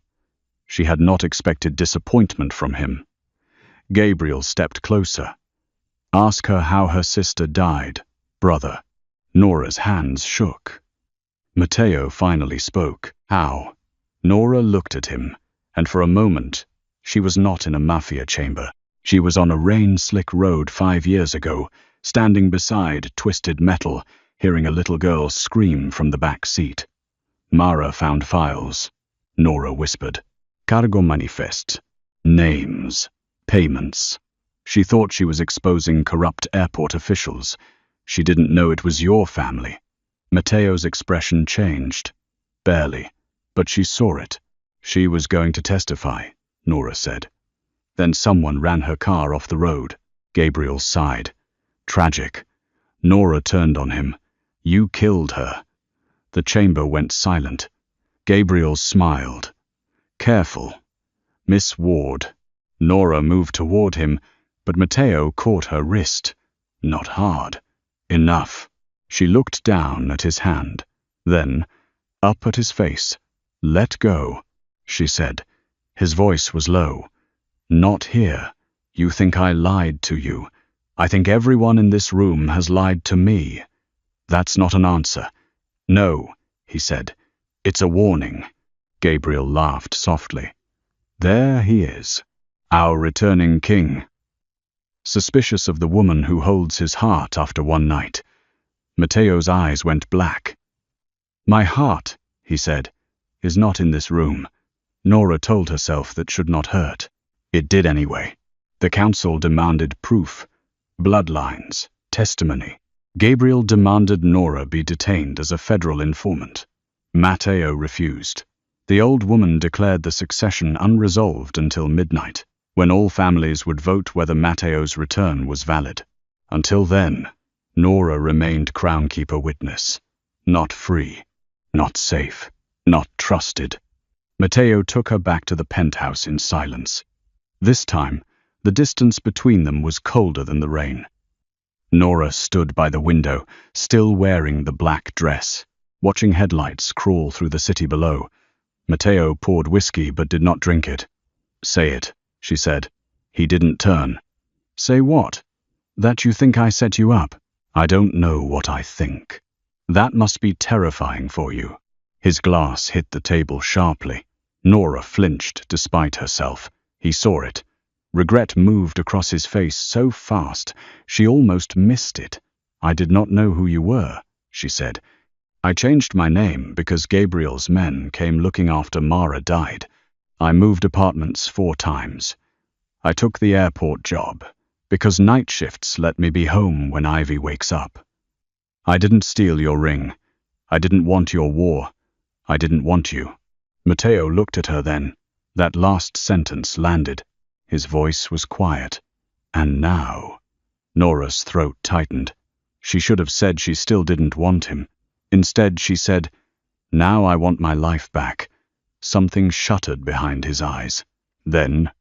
She had not expected disappointment from him. Gabriel stepped closer. "Ask her how her sister died, brother." Nora's hands shook. Matteo finally spoke. "How?" Nora looked at him, and for a moment, she was not in a mafia chamber. She was on a rain-slick road 5 years ago, standing beside twisted metal, hearing a little girl scream from the back seat. "Mara found files," Nora whispered. "Cargo manifest. Names. Payments." She thought she was exposing corrupt airport officials. She didn't know it was your family. Matteo's expression changed. Barely, but she saw it. "She was going to testify," Nora said. "Then someone ran her car off the road." Gabriel sighed. "Tragic." Nora turned on him. "You killed her." The chamber went silent. Gabriel smiled. "Careful. Miss Ward." Nora moved toward him, but Matteo caught her wrist. Not hard. Enough. She looked down at his hand, then up at his face. "Let go," she said. His voice was low. "Not here. You think I lied to you. I think everyone in this room has lied to me." "That's not an answer." "No," he said. It's a warning. Gabriel laughed softly. There he is, our returning king. Suspicious of the woman who holds his heart after one night, Matteo's eyes went black. My heart, he said, is not in this room. Nora told herself that should not hurt. It did anyway. The council demanded proof, bloodlines, testimony. Gabriel demanded Nora be detained as a federal informant. Matteo refused. The old woman declared the succession unresolved until midnight, when all families would vote whether Matteo's return was valid. Until then, Nora remained crownkeeper witness. Not free, not safe, not trusted. Matteo took her back to the penthouse in silence. This time, the distance between them was colder than the rain. Nora stood by the window, still wearing the black dress, watching headlights crawl through the city below. Matteo poured whiskey but did not drink it. Say it, she said. He didn't turn. Say what? That you think I set you up? I don't know what I think. That must be terrifying for you. His glass hit the table sharply. Nora flinched despite herself. He saw it. Regret moved across his face so fast, she almost missed it. I did not know who you were, she said. I changed my name because Gabriel's men came looking after Mara died. I moved apartments 4 times. I took the airport job because night shifts let me be home when Ivy wakes up. I didn't steal your ring. I didn't want your war. I didn't want you. Matteo looked at her then. That last sentence landed. His voice was quiet. And now? Nora's throat tightened. She should have said she still didn't want him. Instead, she said, now I want my life back. Something shuttered behind his eyes. Then,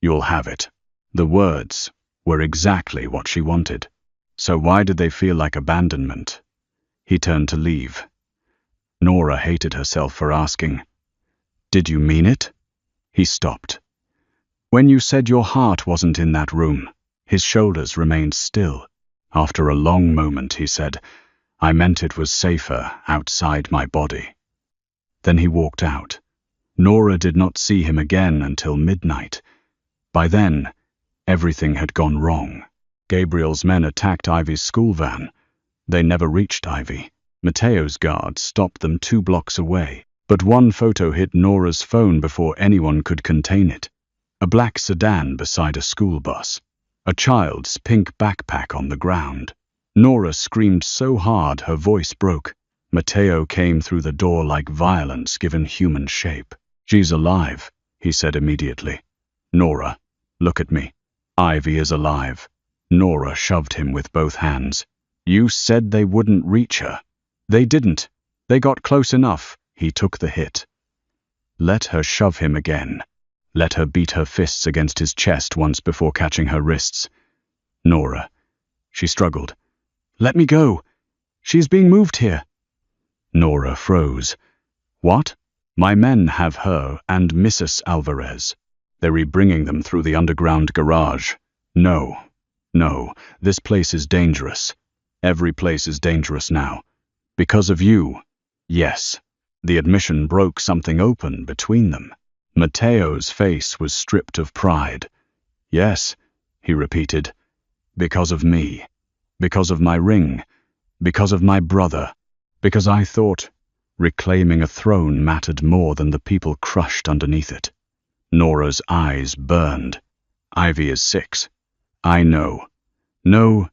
you'll have it. The words were exactly what she wanted. So why did they feel like abandonment? He turned to leave. Nora hated herself for asking, did you mean it? He stopped. When you said your heart wasn't in that room, his shoulders remained still. After a long moment, he said, I meant it was safer outside my body. Then he walked out. Nora did not see him again until midnight. By then, everything had gone wrong. Gabriel's men attacked Ivy's school van. They never reached Ivy. Matteo's guards stopped them 2 blocks away. But one photo hit Nora's phone before anyone could contain it. A black sedan beside a school bus. A child's pink backpack on the ground. Nora screamed so hard her voice broke. Matteo came through the door like violence given human shape. She's alive, he said immediately. Nora, look at me. Ivy is alive. Nora shoved him with both hands. You said they wouldn't reach her. They didn't. They got close enough. He took the hit. Let her shove him again. Let her beat her fists against his chest once before catching her wrists. Nora. She struggled. Let me go. She's being moved here. Nora froze. What? My men have her and Mrs. Alvarez. They're bringing them through the underground garage. No. No, this place is dangerous. Every place is dangerous now. Because of you. Yes. The admission broke something open between them. Matteo's face was stripped of pride. Yes, he repeated. Because of me. Because of my ring. Because of my brother. Because I thought reclaiming a throne mattered more than the people crushed underneath it. Nora's eyes burned. Ivy is 6. I know. No,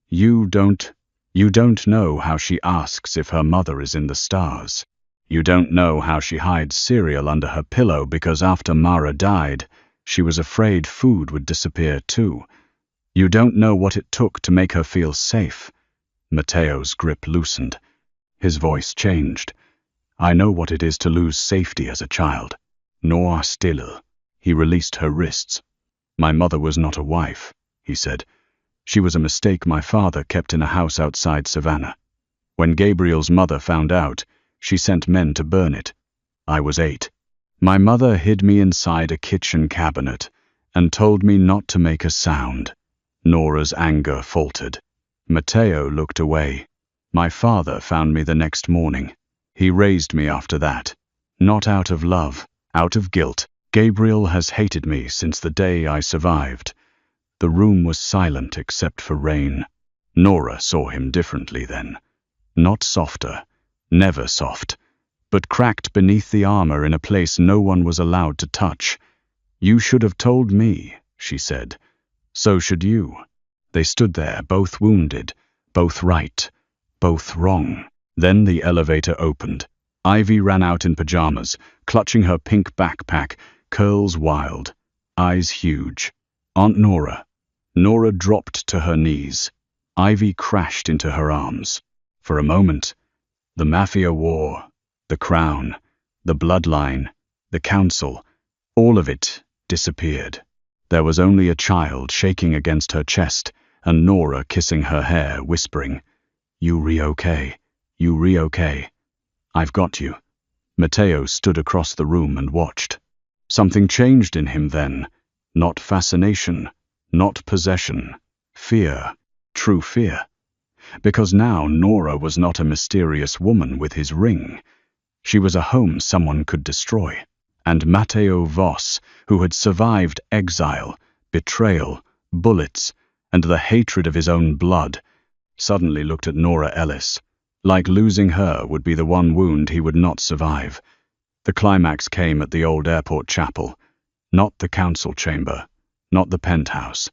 you don't. You don't know how she asks if her mother is in the stars. You don't know how she hides cereal under her pillow because after Mara died, she was afraid food would disappear too. You don't know what it took to make her feel safe. Matteo's grip loosened. His voice changed. I know what it is to lose safety as a child. Nora still. He released her wrists. My mother was not a wife, he said. She was a mistake my father kept in a house outside Savannah. When Gabriel's mother found out, she sent men to burn it. I was 8. My mother hid me inside a kitchen cabinet and told me not to make a sound. Nora's anger faltered. Matteo looked away. My father found me the next morning. He raised me after that. Not out of love, out of guilt. Gabriel has hated me since the day I survived. The room was silent except for rain. Nora saw him differently then. Not softer, never soft, but cracked beneath the armor in a place no one was allowed to touch. "You should have told me," she said. "So should you." They stood there, both wounded, both right, both wrong. Then the elevator opened. Ivy ran out in pajamas, clutching her pink backpack, curls wild, eyes huge. Aunt Nora. Nora dropped to her knees. Ivy crashed into her arms. For a moment, the Mafia war, the crown, the bloodline, the council, all of it disappeared. There was only a child shaking against her chest, and Nora kissing her hair, whispering, "You re-okay, you re-okay. I've got you." Matteo stood across the room and watched. Something changed in him then. Not fascination, not possession. Fear. True fear. Because now Nora was not a mysterious woman with his ring. She was a home someone could destroy. And Matteo Voss, who had survived exile, betrayal, bullets, and the hatred of his own blood, suddenly looked at Nora Ellis. Like losing her would be the one wound he would not survive. The climax came at the old airport chapel. Not the council chamber, not the penthouse,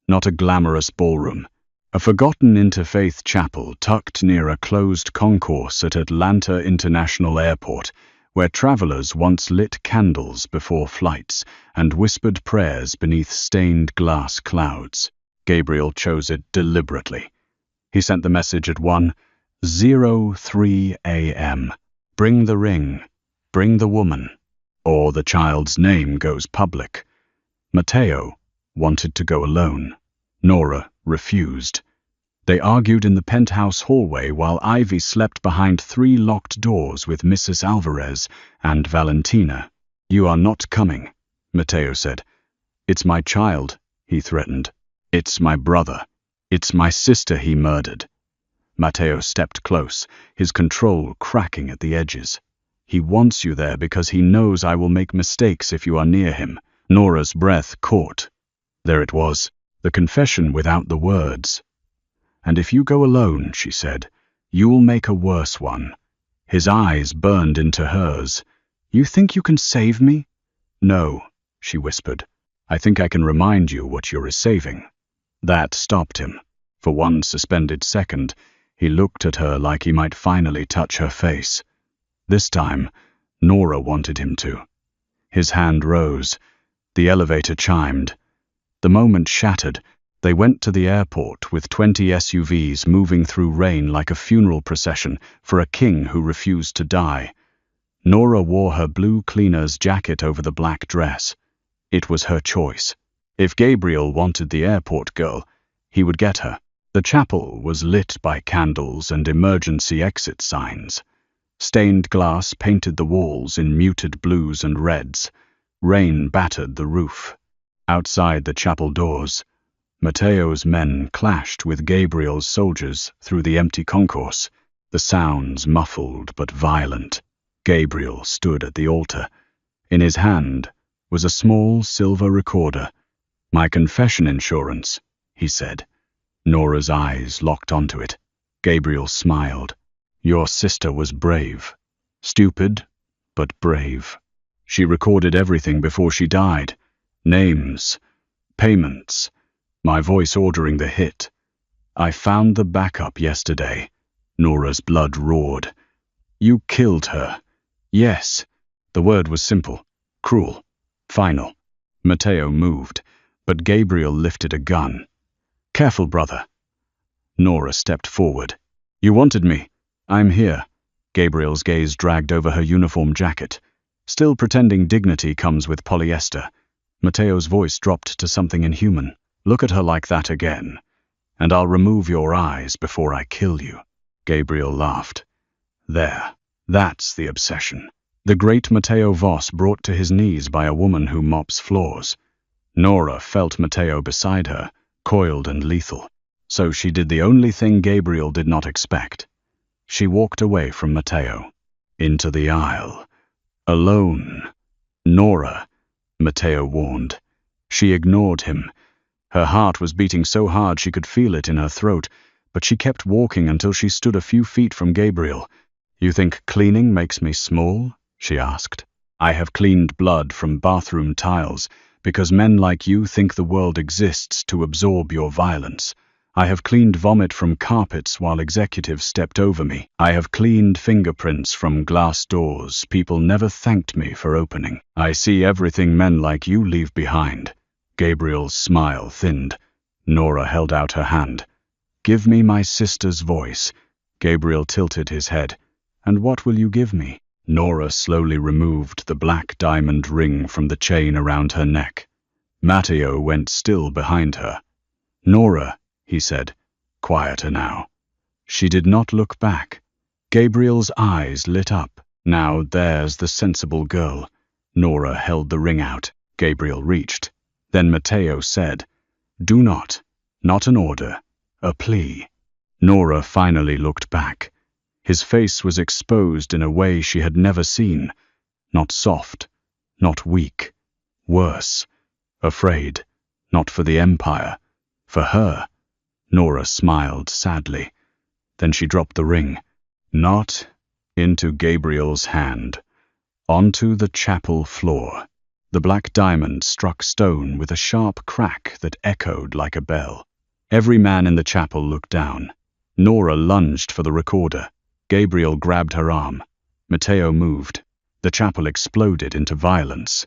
not a glamorous ballroom. A forgotten interfaith chapel tucked near a closed concourse at Atlanta International Airport, where travelers once lit candles before flights and whispered prayers beneath stained glass clouds. Gabriel chose it deliberately. He sent the message at 1:03 a.m. "Bring the ring, bring the woman, or the child's name goes public." Matteo wanted to go alone. Nora refused. They argued in the penthouse hallway while Ivy slept behind 3 locked doors with Mrs. Alvarez and Valentina. "You are not coming," Matteo said. "It's my child," he threatened. "It's my brother. It's my sister he murdered." Matteo stepped close, his control cracking at the edges. "He wants you there because he knows I will make mistakes if you are near him." Nora's breath caught. There it was, the confession without the words. "And if you go alone," she said, "you'll make a worse one." His eyes burned into hers. "You think you can save me?" "No," she whispered. "I think I can remind you what you're saving." That stopped him. For one suspended second, he looked at her like he might finally touch her face. This time, Nora wanted him to. His hand rose. The elevator chimed. The moment shattered. They went to the airport with 20 SUVs moving through rain like a funeral procession for a king who refused to die. Nora wore her blue cleaner's jacket over the black dress. It was her choice. If Gabriel wanted the airport girl, he would get her. The chapel was lit by candles and emergency exit signs. Stained glass painted the walls in muted blues and reds. Rain battered the roof. Outside the chapel doors, Matteo's men clashed with Gabriel's soldiers through the empty concourse, the sounds muffled but violent. Gabriel stood at the altar. In his hand was a small silver recorder. "My confession insurance," he said. Nora's eyes locked onto it. Gabriel smiled. "Your sister was brave. Stupid, but brave. She recorded everything before she died. Names, payments, my voice ordering the hit. I found the backup yesterday." Nora's blood roared. "You killed her." "Yes." The word was simple, cruel, final. Matteo moved, but Gabriel lifted a gun. "Careful, brother." Nora stepped forward. "You wanted me. I'm here." Gabriel's gaze dragged over her uniform jacket. Still pretending dignity comes with polyester. Matteo's voice dropped to something inhuman. "Look at her like that again, and I'll remove your eyes before I kill you." Gabriel laughed. "There, that's the obsession." The great Matteo Voss brought to his knees by a woman who mops floors. Nora felt Matteo beside her, coiled and lethal. So she did the only thing Gabriel did not expect. She walked away from Matteo. Into the aisle. Alone. Nora, Matteo warned. She ignored him. Her heart was beating so hard she could feel it in her throat, but she kept walking until she stood a few feet from Gabriel. "You think cleaning makes me small?" she asked. "I have cleaned blood from bathroom tiles, because men like you think the world exists to absorb your violence. I have cleaned vomit from carpets while executives stepped over me. I have cleaned fingerprints from glass doors people never thanked me for opening. I see everything men like you leave behind." Gabriel's smile thinned. Nora held out her hand. "Give me my sister's voice." Gabriel tilted his head. "And what will you give me?" Nora slowly removed the black diamond ring from the chain around her neck. Matteo went still behind her. "Nora," he said, quieter now. She did not look back. Gabriel's eyes lit up. "Now there's the sensible girl." Nora held the ring out. Gabriel reached. Then Matteo said, "Do not. Not an order. A plea." Nora finally looked back. His face was exposed in a way she had never seen. Not soft, not weak. Worse. Afraid. Not for the Empire. For her. Nora smiled sadly. Then she dropped the ring. Not into Gabriel's hand. Onto the chapel floor. The black diamond struck stone with a sharp crack that echoed like a bell. Every man in the chapel looked down. Nora lunged for the recorder. Gabriel grabbed her arm. Matteo moved. The chapel exploded into violence.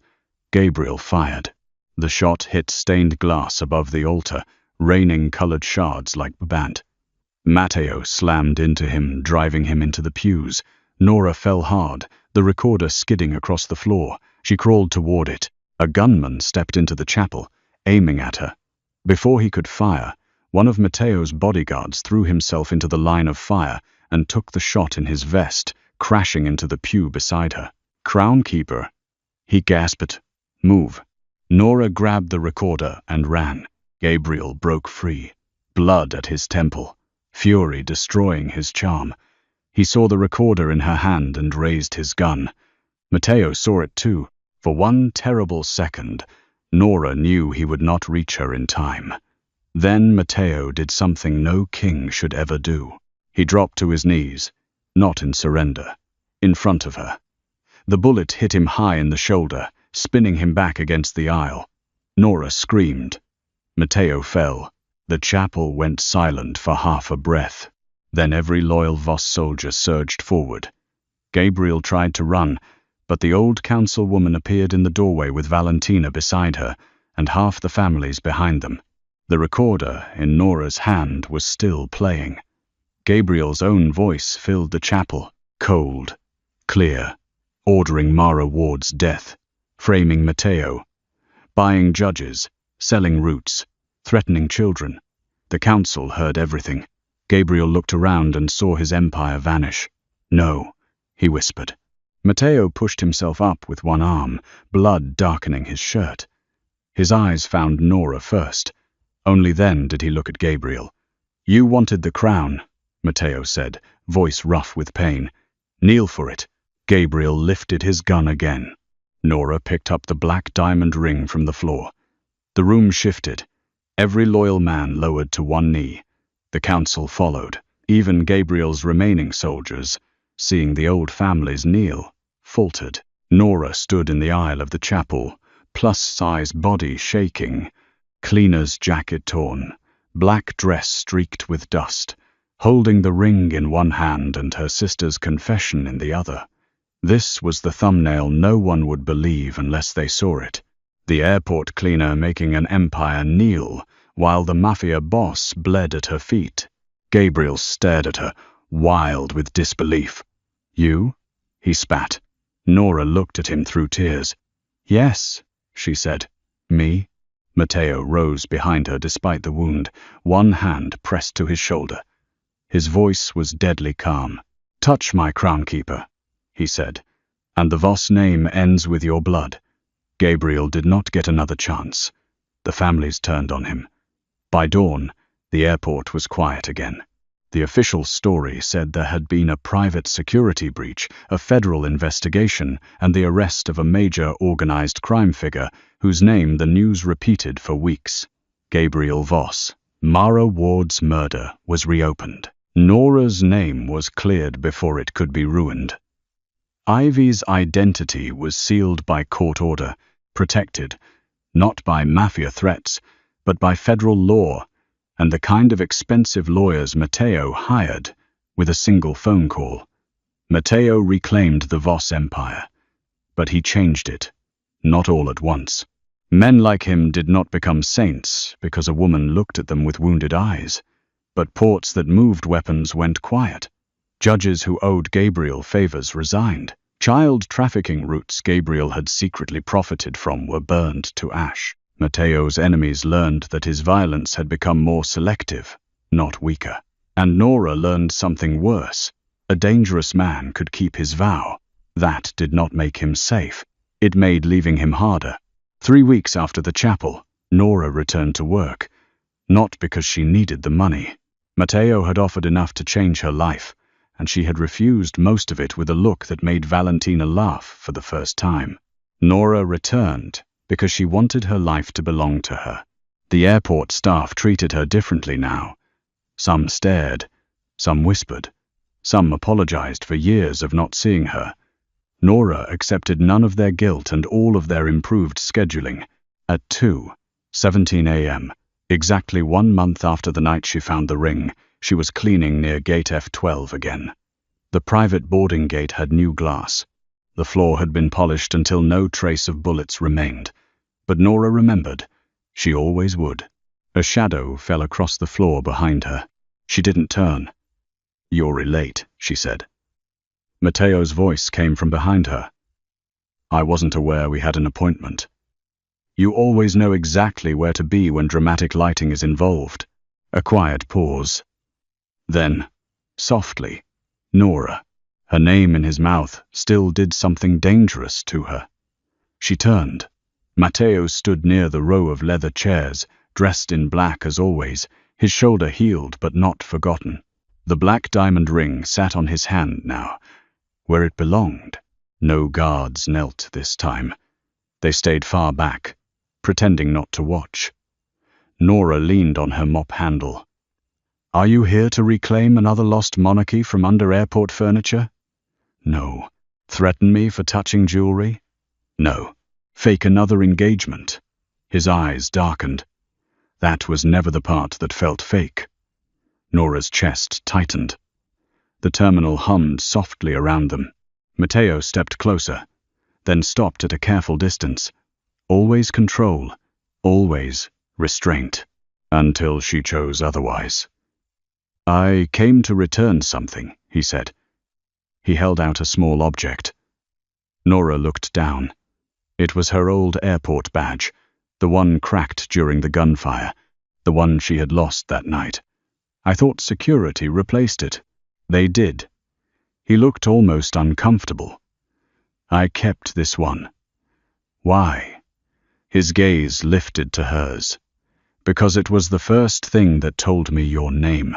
Gabriel fired. The shot hit stained glass above the altar, raining colored shards like bant. Matteo slammed into him, driving him into the pews. Nora fell hard, the recorder skidding across the floor. She crawled toward it. A gunman stepped into the chapel, aiming at her. Before he could fire, one of Matteo's bodyguards threw himself into the line of fire and took the shot in his vest, crashing into the pew beside her. "Crown Keeper," he gasped. "Move." Nora grabbed the recorder and ran. Gabriel broke free, blood at his temple, fury destroying his charm. He saw the recorder in her hand and raised his gun. Matteo saw it too. For one terrible second, Nora knew he would not reach her in time. Then Matteo did something no king should ever do. He dropped to his knees, not in surrender, in front of her. The bullet hit him high in the shoulder, spinning him back against the aisle. Nora screamed. Matteo fell. The chapel went silent for half a breath. Then every loyal Voss soldier surged forward. Gabriel tried to run, but the old councilwoman appeared in the doorway with Valentina beside her, and half the families behind them. The recorder in Nora's hand was still playing. Gabriel's own voice filled the chapel, cold, clear, ordering Mara Ward's death, framing Matteo, buying judges, selling roots, threatening children. The council heard everything. Gabriel looked around and saw his empire vanish. "No," he whispered. Matteo pushed himself up with one arm, blood darkening his shirt. His eyes found Nora first. Only then did he look at Gabriel. "You wanted the crown," Matteo said, voice rough with pain. "Kneel for it." Gabriel lifted his gun again. Nora picked up the black diamond ring from the floor. The room shifted. Every loyal man lowered to one knee. The council followed. Even Gabriel's remaining soldiers, seeing the old families kneel, faltered. Nora stood in the aisle of the chapel, plus-size body shaking, cleaner's jacket torn, black dress streaked with dust, holding the ring in one hand and her sister's confession in the other. This was the thumbnail no one would believe unless they saw it. The airport cleaner making an empire kneel, while the mafia boss bled at her feet. Gabriel stared at her, wild with disbelief. "You?" he spat. Nora looked at him through tears. "Yes," she said. "Me?" Matteo rose behind her despite the wound, one hand pressed to his shoulder. His voice was deadly calm. "Touch my crown keeper," he said, "and the Voss name ends with your blood." Gabriel did not get another chance. The families turned on him. By dawn, the airport was quiet again. The official story said there had been a private security breach, a federal investigation, and the arrest of a major organized crime figure whose name the news repeated for weeks. Gabriel Voss. Mara Ward's murder was reopened. Nora's name was cleared before it could be ruined. Ivy's identity was sealed by court order, protected, not by mafia threats, but by federal law, and the kind of expensive lawyers Matteo hired with a single phone call. Matteo reclaimed the Voss empire, but he changed it, not all at once. Men like him did not become saints because a woman looked at them with wounded eyes, but ports that moved weapons went quiet. Judges who owed Gabriel favors resigned. Child trafficking routes Gabriel had secretly profited from were burned to ash. Matteo's enemies learned that his violence had become more selective, not weaker. And Nora learned something worse. A dangerous man could keep his vow. That did not make him safe. It made leaving him harder. 3 weeks after the chapel, Nora returned to work, not because she needed the money. Matteo had offered enough to change her life, and she had refused most of it with a look that made Valentina laugh for the first time. Nora returned because she wanted her life to belong to her. The airport staff treated her differently now. Some stared, some whispered, some apologized for years of not seeing her. Nora accepted none of their guilt and all of their improved scheduling. At 2:17 a.m., exactly 1 month after the night she found the ring, she was cleaning near gate F12 again. The private boarding gate had new glass. The floor had been polished until no trace of bullets remained. But Nora remembered. She always would. A shadow fell across the floor behind her. She didn't turn. "You're late," she said. Matteo's voice came from behind her. "I wasn't aware we had an appointment." "You always know exactly where to be when dramatic lighting is involved." A quiet pause. Then, softly, Nora. Her name in his mouth still did something dangerous to her. She turned. Matteo stood near the row of leather chairs, dressed in black as always, his shoulder healed but not forgotten. The black diamond ring sat on his hand now, where it belonged. No guards knelt this time. They stayed far back, pretending not to watch. Nora leaned on her mop handle. "Are you here to reclaim another lost monarchy from under airport furniture?" "No." "Threaten me for touching jewelry?" "No." "Fake another engagement?" His eyes darkened. That was never the part that felt fake. Nora's chest tightened. The terminal hummed softly around them. Matteo stepped closer, then stopped at a careful distance. Always control, always restraint, until she chose otherwise. "I came to return something," he said. He held out a small object. Nora looked down. It was her old airport badge, the one cracked during the gunfire, the one she had lost that night. "I thought security replaced it." "They did." He looked almost uncomfortable. "I kept this one." "Why?" His gaze lifted to hers. "Because it was the first thing that told me your name."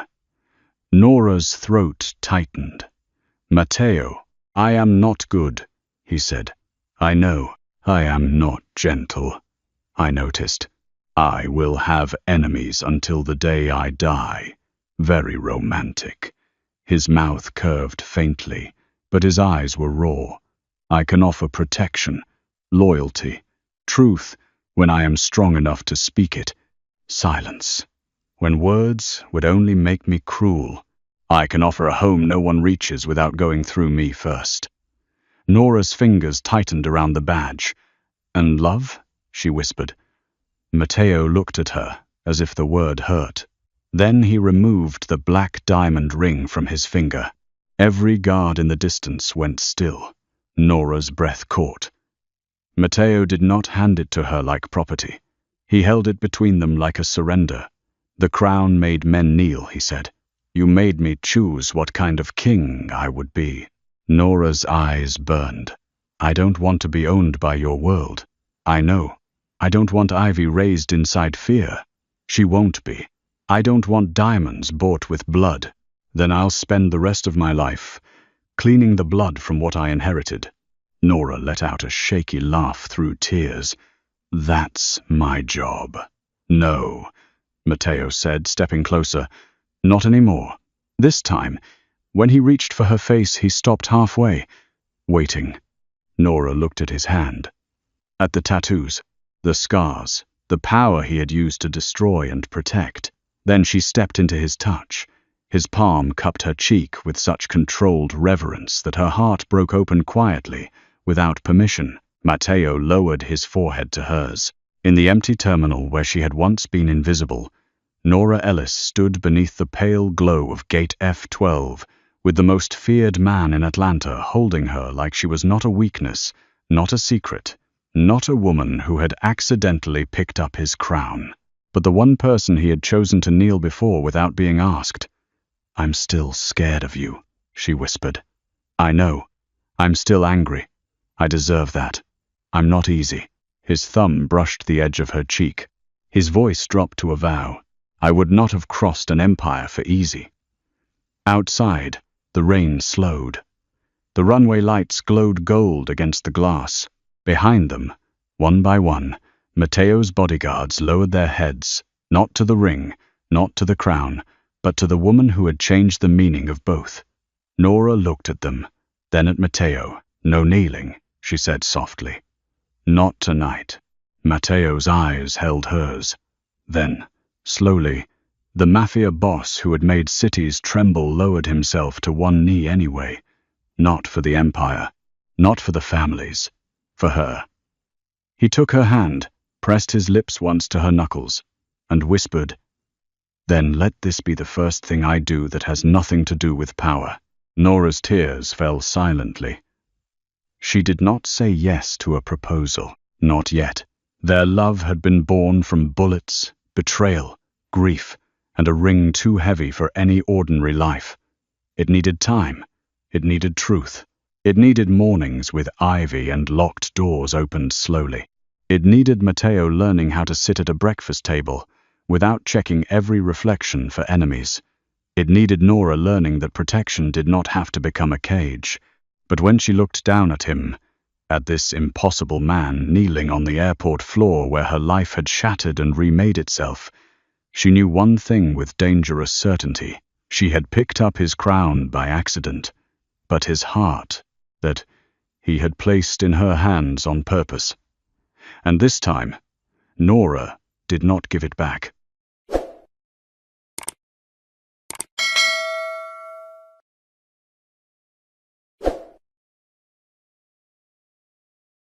Nora's throat tightened. "Matteo, I am not good," he said. "I know. I am not gentle." I noticed. "I will have enemies until the day I die." Very romantic. His mouth curved faintly, but his eyes were raw. "I can offer protection, loyalty, truth, when I am strong enough to speak it. Silence, when words would only make me cruel. I can offer a home no one reaches without going through me first." Nora's fingers tightened around the badge. "And love?" she whispered. Matteo looked at her, as if the word hurt. Then he removed the black diamond ring from his finger. Every guard in the distance went still. Nora's breath caught. Matteo did not hand it to her like property. He held it between them like a surrender. "The crown made men kneel," he said. "You made me choose what kind of king I would be." Nora's eyes burned. "I don't want to be owned by your world. I know. I don't want Ivy raised inside fear. She won't be. I don't want diamonds bought with blood." Then I'll spend the rest of my life cleaning the blood from what I inherited. Nora let out a shaky laugh through tears. That's my job. No, Matteo said, stepping closer. Not anymore. This time, when he reached for her face, he stopped halfway, waiting. Nora looked at his hand, at the tattoos, the scars, the power he had used to destroy and protect. Then she stepped into his touch. His palm cupped her cheek with such controlled reverence that her heart broke open quietly, without permission. Matteo lowered his forehead to hers. In the empty terminal where she had once been invisible, Nora Ellis stood beneath the pale glow of Gate F12, with the most feared man in Atlanta holding her like she was not a weakness, not a secret, not a woman who had accidentally picked up his crown, but the one person he had chosen to kneel before without being asked. "I'm still scared of you," she whispered. "I know. I'm still angry. I deserve that. I'm not easy." His thumb brushed the edge of her cheek. His voice dropped to a vow. "I would not have crossed an empire for easy." Outside, the rain slowed. The runway lights glowed gold against the glass. Behind them, one by one, Matteo's bodyguards lowered their heads, not to the ring, not to the crown, but to the woman who had changed the meaning of both. Nora looked at them, then at Matteo. "No kneeling," she said softly. "Not tonight." Matteo's eyes held hers. Then, slowly, the Mafia boss who had made cities tremble lowered himself to one knee anyway. Not for the empire, not for the families, for her. He took her hand, pressed his lips once to her knuckles, and whispered, "Then let this be the first thing I do that has nothing to do with power." Nora's tears fell silently. She did not say yes to a proposal, not yet. Their love had been born from bullets, betrayal, grief, and a ring too heavy for any ordinary life. It needed time. It needed truth. It needed mornings with ivy and locked doors opened slowly. It needed Matteo learning how to sit at a breakfast table without checking every reflection for enemies. It needed Nora learning that protection did not have to become a cage. But when she looked down at him, at this impossible man kneeling on the airport floor where her life had shattered and remade itself, she knew one thing with dangerous certainty. She had picked up his crown by accident, but his heart, that he had placed in her hands on purpose. And this time, Nora did not give it back.